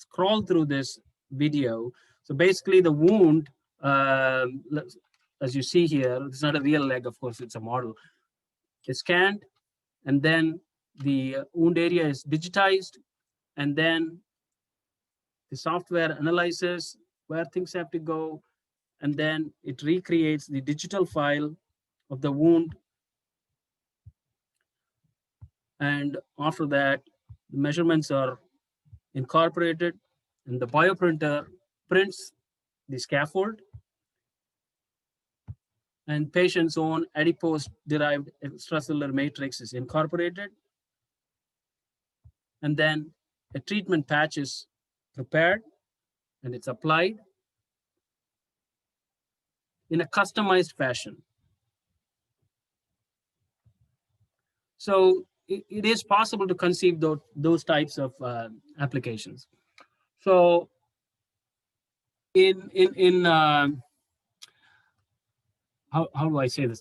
scroll through this video. So basically the wound, as you see here, it's not a real leg, of course, it's a model. It's scanned, and then the wound area is digitized, and then the software analyzes where things have to go, and then it recreates the digital file of the wound. And after that, the measurements are incorporated, and the bioprinter prints the scaffold, and patient's own adipose-derived extracellular matrix is incorporated, and then a treatment patch is prepared, and it's applied in a customized fashion. So it is possible to conceive those types of applications. So how do I say this?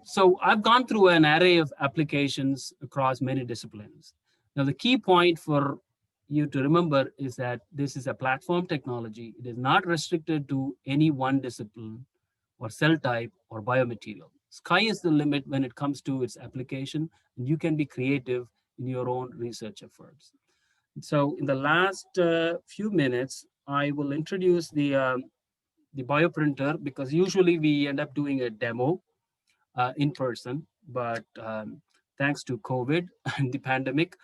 So I've gone through an array of applications across many disciplines. Now, the key point for you to remember is that this is a platform technology. It is not restricted to any one discipline or cell type or biomaterial. Sky is the limit when it comes to its application, and you can be creative in your own research efforts. So in the last few minutes, I will introduce the bioprinter, because usually we end up doing a demo in person, but thanks to COVID and the pandemic,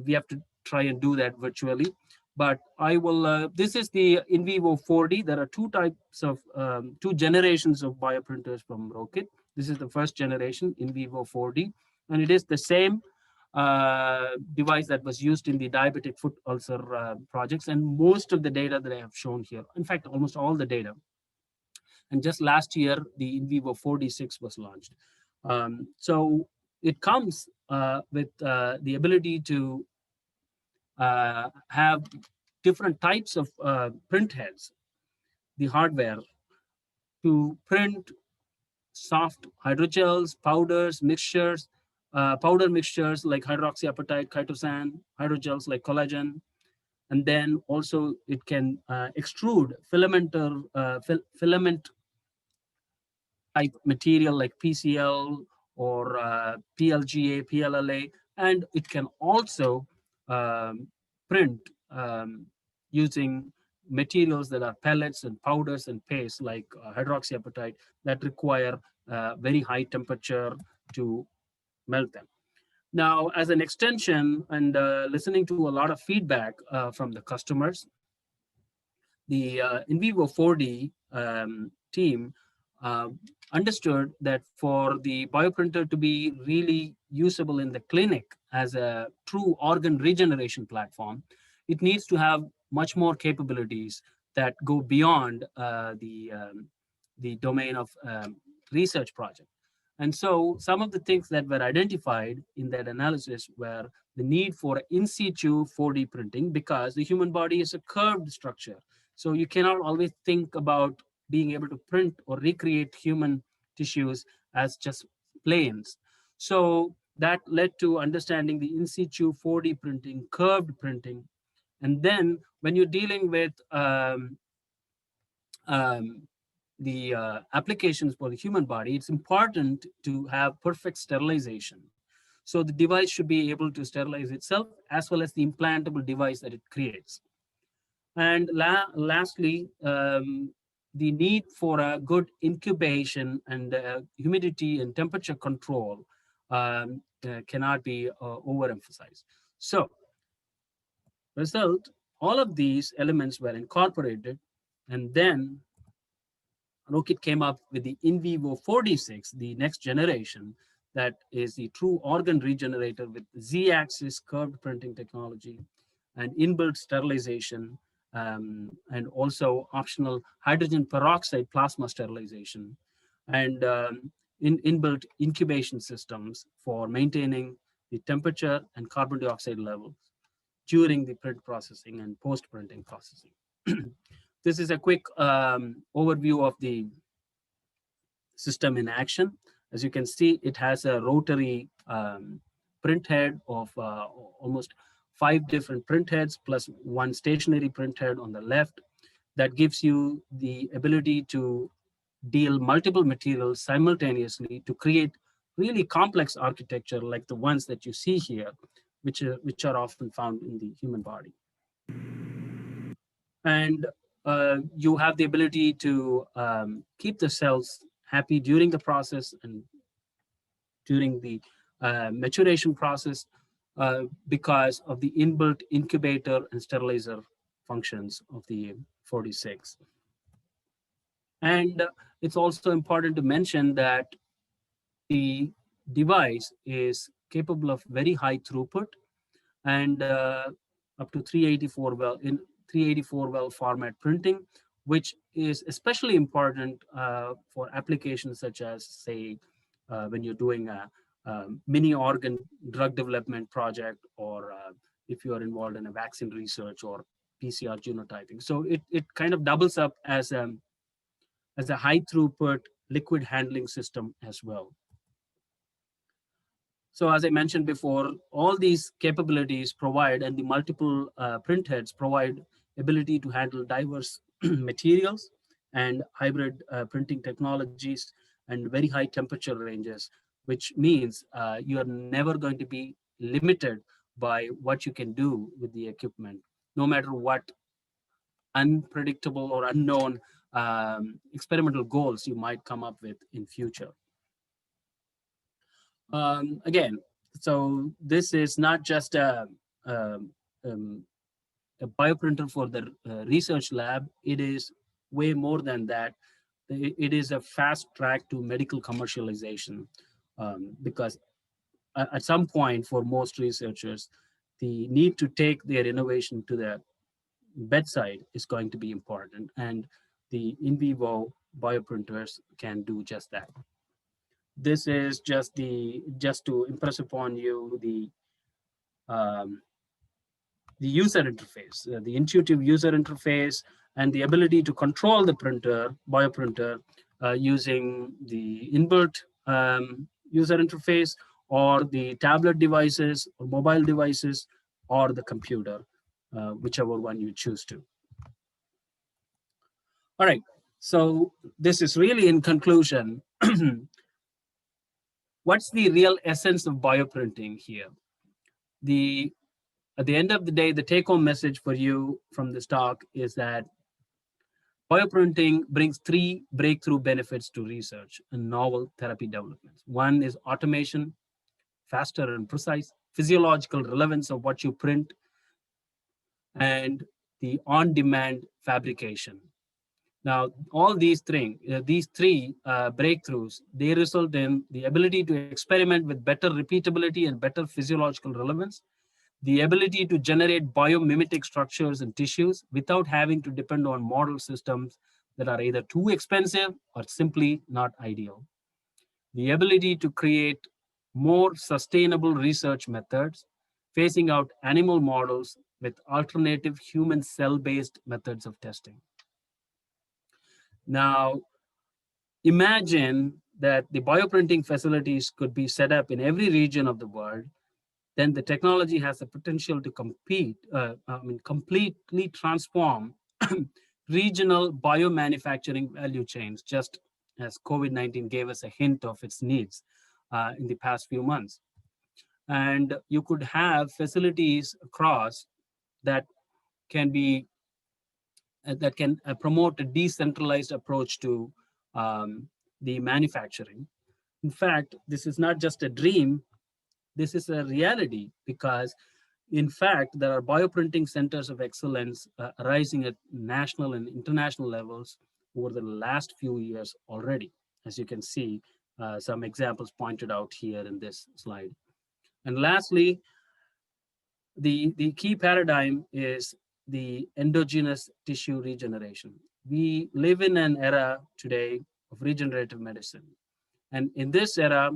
we have to try and do that virtually. But I will, this is the INVIVO 4D. There are two types of, two generations of bioprinters from ROKIT. This is the first generation, INVIVO 4D, and it is the same device that was used in the diabetic foot ulcer projects, and most of the data that I have shown here, in fact, almost all the data. And just last year, the INVIVO 4D6 was launched. So it comes with the ability to have different types of print heads, the hardware, to print soft hydrogels, powders, mixtures, powder mixtures like hydroxyapatite, chitosan, hydrogels like collagen. And then also it can extrude filament type material like PCL or PLGA, PLLA, and it can also print using materials that are pellets and powders and pastes like hydroxyapatite that require very high temperature to melt them. Now, as an extension and listening to a lot of feedback from the customers, the INVIVO 4D team understood that for the bioprinter to be really usable in the clinic as a true organ regeneration platform, it needs to have much more capabilities that go beyond the domain of research project. And so some of the things that were identified in that analysis were the need for in situ 4D printing, because the human body is a curved structure. So you cannot always think about being able to print or recreate human tissues as just planes. So that led to understanding the in situ 4D printing, curved printing. And then when you're dealing with the applications for the human body, it's important to have perfect sterilization. So the device should be able to sterilize itself as well as the implantable device that it creates. And lastly, the need for a good incubation and humidity and temperature control cannot be overemphasized. So, result, all of these elements were incorporated, and then ROKIT came up with the INVIVO 4D6, the next generation, that is the true organ regenerator with Z-axis curved printing technology and inbuilt sterilization, and also optional hydrogen peroxide plasma sterilization, and inbuilt incubation systems for maintaining the temperature and carbon dioxide levels during the print processing and post-printing processing. This is a quick overview of the system in action. As you can see, it has a rotary print head of almost 5 different print heads plus one stationary print head on the left. That gives you the ability to deal multiple materials simultaneously to create really complex architecture like the ones that you see here, which are often found in the human body. And you have the ability to keep the cells happy during the process and during the maturation process because of the inbuilt incubator and sterilizer functions of the 46. And it's also important to mention that the device is capable of very high throughput and up to 384 well in 384 well format printing, which is especially important for applications such as, say, when you're doing a mini organ drug development project, or if you are involved in a vaccine research or PCR genotyping. So it kind of doubles up as a high throughput liquid handling system as well. So as I mentioned before, all these capabilities provide, and the multiple print heads provide ability to handle diverse materials and hybrid printing technologies and very high temperature ranges, which means you are never going to be limited by what you can do with the equipment, no matter what unpredictable or unknown experimental goals you might come up with in future. Again, so this is not just um, a bioprinter for the research lab. It is way more than that. It is a fast track to medical commercialization because at some point for most researchers, the need to take their innovation to the bedside is going to be important, and the in vivo bioprinters can do just that. This is just to impress upon you um, the user interface, the intuitive user interface, and the ability to control the bioprinter using the inbuilt user interface, or the tablet devices, or mobile devices, or the computer, whichever one you choose to. All right, so this is really in conclusion. What's the real essence of bioprinting here? At the end of the day, the take-home message for you from this talk is that bioprinting brings 3 breakthrough benefits to research and novel therapy developments. One is automation, faster and precise, physiological relevance of what you print, and the on-demand fabrication. Now, all these three breakthroughs, they result in the ability to experiment with better repeatability and better physiological relevance, the ability to generate biomimetic structures and tissues without having to depend on model systems that are either too expensive or simply not ideal, the ability to create more sustainable research methods, phasing out animal models with alternative human cell-based methods of testing. Now, imagine that the bioprinting facilities could be set up in every region of the world. Then the technology has the potential to completely transform regional biomanufacturing value chains, just as COVID-19 gave us a hint of its needs in the past few months. And you could have facilities across that can be promote a decentralized approach to the manufacturing. In fact, this is not just a dream, this is a reality, because in fact, there are bioprinting centers of excellence arising at national and international levels over the last few years already. As you can see, some examples pointed out here in this slide. And lastly, the key paradigm is the endogenous tissue regeneration. We live in an era today of regenerative medicine. And in this era,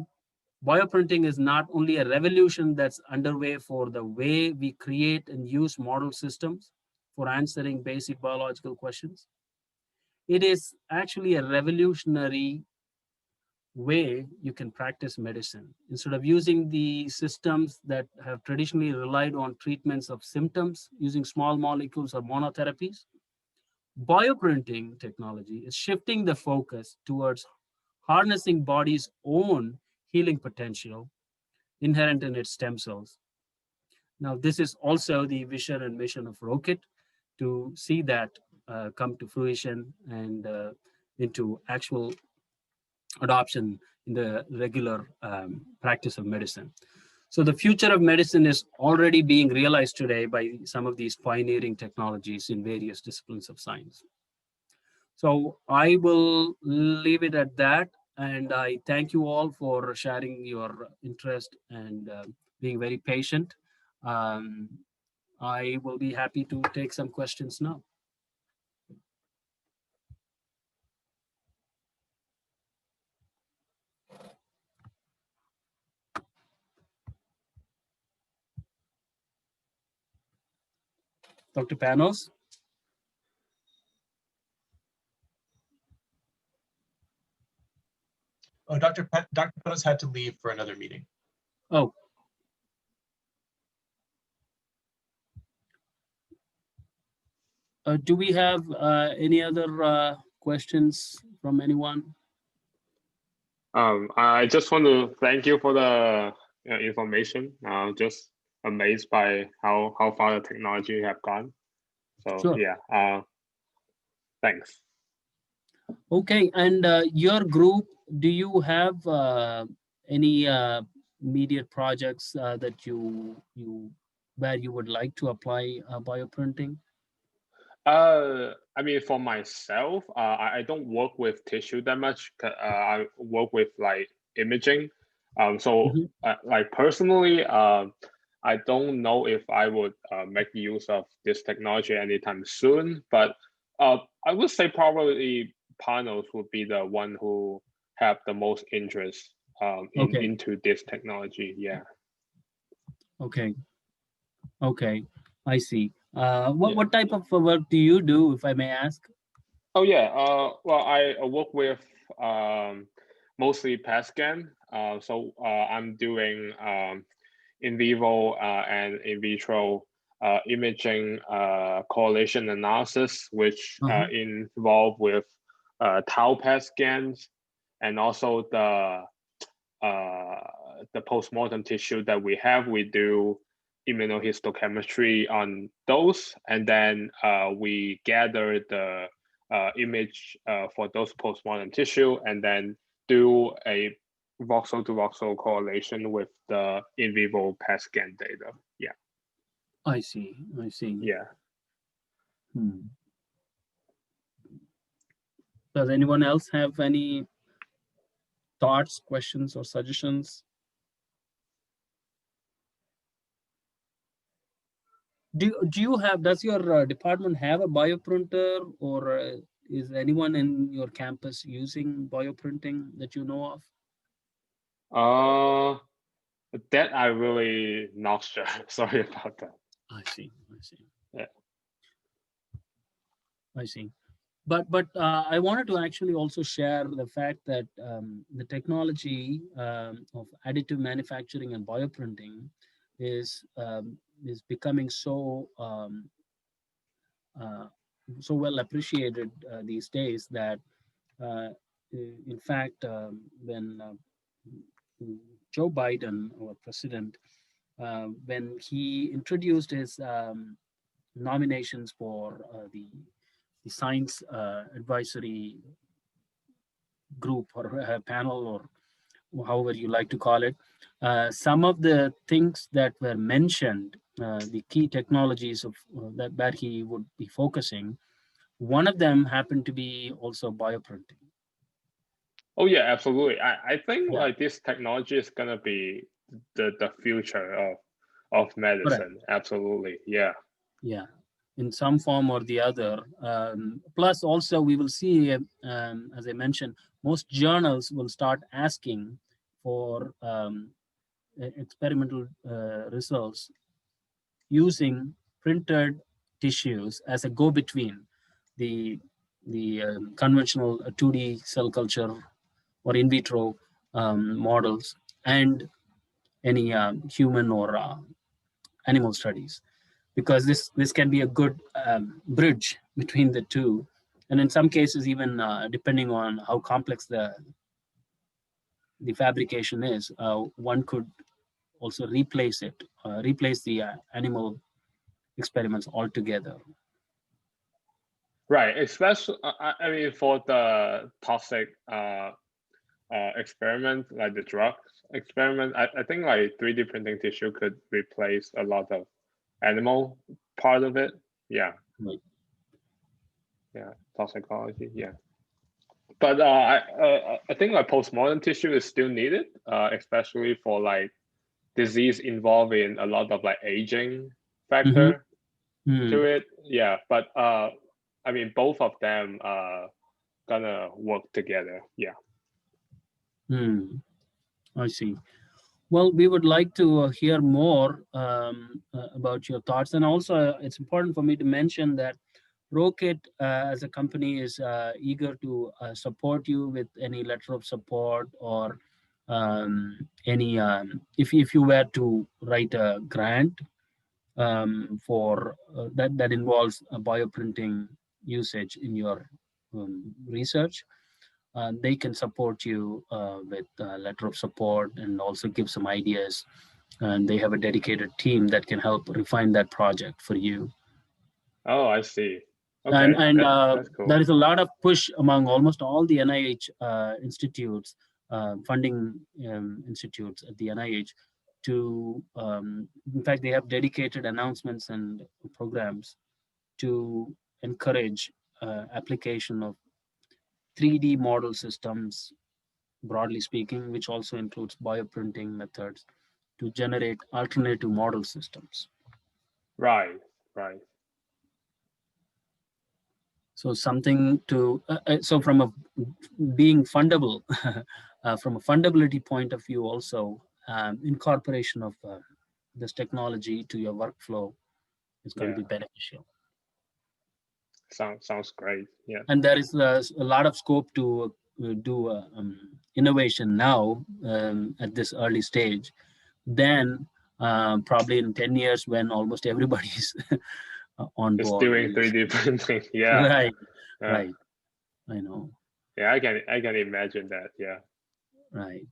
bioprinting is not only a revolution that's underway for the way we create and use model systems for answering basic biological questions. It is actually a revolutionary way you can practice medicine. Instead of using the systems that have traditionally relied on treatments of symptoms using small molecules or monotherapies, bioprinting technology is shifting the focus towards harnessing body's own healing potential inherent in its stem cells. Now, this is also the vision and mission of ROKIT, to see that come to fruition and into actual adoption in the regular practice of medicine. So the future of medicine is already being realized today by some of these pioneering technologies in various disciplines of science. So I will leave it at that. And I thank you all for sharing your interest and being very patient. Um, I will be happy to take some questions now. Dr. Panos? Oh, Dr. Panos had to leave for another meeting. Oh. Do we have any other questions from anyone? I just want to thank you for the information. Just amazed by how far the technology have gone. So Sure. Yeah, thanks. Okay, and your group, do you have any immediate projects that you where you would like to apply bioprinting? I mean, for myself, I don't work with tissue that much. I work with like imaging. Like personally, I don't know if I would make use of this technology anytime soon. But I would say probably Panos would be the one who have the most interest into this technology. Yeah. Okay. Okay, I see. What type of work do you do, if I may ask? Oh yeah. Well, I work with mostly PET scan. I'm doing in vivo and in vitro imaging correlation analysis, which involve with tau PET scans, and also the postmortem tissue that we have. We do immunohistochemistry on those, and then we gather the image for those postmortem tissue, and then do a voxel to voxel correlation with the in vivo PET scan data. Yeah. I see. I see. Yeah. Does anyone else have any thoughts, questions, or suggestions? Does your department have a bioprinter, or is anyone in your campus using bioprinting that you know of? That I really not sure. Sorry about that. I see. I see. Yeah. I see. But I wanted to actually also share the fact that the technology of additive manufacturing and bioprinting is becoming so well appreciated these days that in fact when Joe Biden, our president, when he introduced his nominations for the science advisory group or panel, or however you like to call it, some of the things that were mentioned, the key technologies of that he would be focusing, one of them happened to be also bioprinting. Oh yeah, absolutely. I think like this technology is gonna be the future of medicine. Correct. Absolutely. Yeah. Yeah, in some form or the other. Plus also we will see, as I mentioned, most journals will start asking for experimental results using printed tissues as a go-between the conventional 2D cell culture or in vitro models and any human or animal studies, because this can be a good bridge between the two. And in some cases, even depending on how complex the fabrication is, one could also replace the animal experiments altogether. Right, especially I mean for the toxic experiment, like the drug experiment, I think like 3D printing tissue could replace a lot of animal part of it. Yeah. Right. Yeah, toxicology. Yeah. But I think like postmortem tissue is still needed, especially for like disease involving a lot of like aging factor to it. Yeah, but I mean both of them gonna work together. Yeah. I see. Well, we would like to hear more about your thoughts, and also it's important for me to mention that ROKIT as a company is eager to support you with any letter of support or any if you were to write a grant for that involves bioprinting usage in your research. They can support you with a letter of support and also give some ideas. And they have a dedicated team that can help refine that project for you. Oh, I see. Okay, And that's cool. there is a lot of push among almost all the NIH institutes, funding institutes at the NIH to, in fact, they have dedicated announcements and programs to encourage application of 3D model systems, broadly speaking, which also includes bioprinting methods to generate alternative model systems. Right, right. So something to, so from a being fundable, from a fundability point of view also, incorporation of this technology to your workflow is going to be beneficial. Sounds great. Yeah. And there is a lot of scope to do innovation now at this early stage. Then probably in 10 years when almost everybody's on It's board. doing 3D printing. Yeah. Right. Right. I know. Yeah, I can imagine that. Yeah. Right.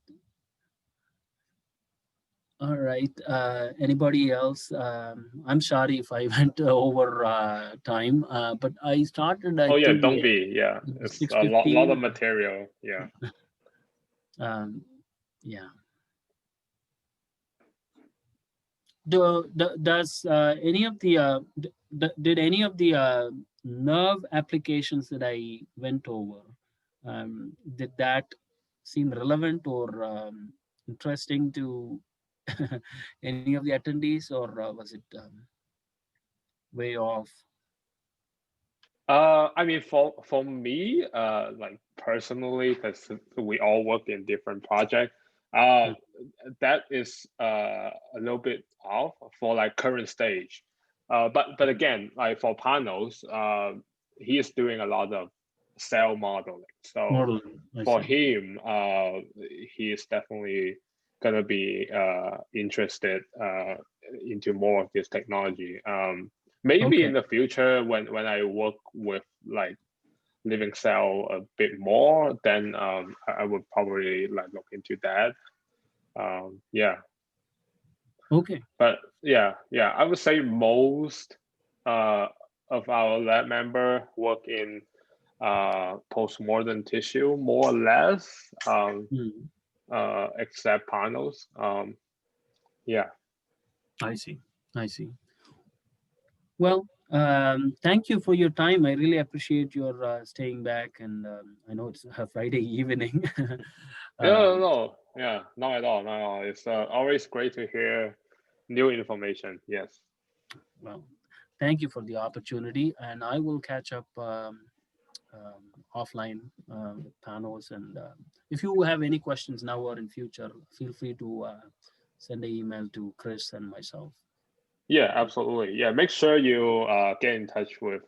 All right. Anybody else? I'm sorry if I went over time, but I started. Oh yeah, don't be. Yeah, it's a lot of material. Yeah. Yeah. Does any of the did any of the nerve applications that I went over, did that seem relevant or interesting to any of the attendees, or was it way off? I mean, for me, like personally, because we all work in different projects, that is a little bit off for like current stage. But again, like for panels, he is doing a lot of cell modeling. So for him, he is definitely gonna be interested into more of this technology. Maybe in the future, when I work with like living cell a bit more, then I would probably like look into that. Yeah. Okay. But yeah, I would say most of our lab member work in post-mortem tissue, more or less, except panels. Yeah. I see. Well, thank you for your time. I really appreciate your staying back, and I know it's a Friday evening. No, yeah, not at all. It's always great to hear new information. Yes. Well, thank you for the opportunity, and I will catch up offline with panels. And if you have any questions now or in future, feel free to send an email to Chris and myself. Yeah, absolutely. Yeah, make sure you get in touch with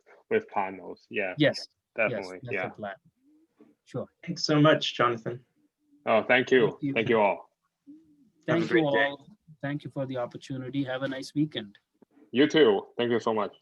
panels. Yeah. Yes, definitely. Yes, that's the plan. Sure. Thanks so much, Jonathan. Oh, thank you. Thank you all. Thank you great day. all. Thank you for the opportunity. Have a nice weekend. You too. Thank you so much.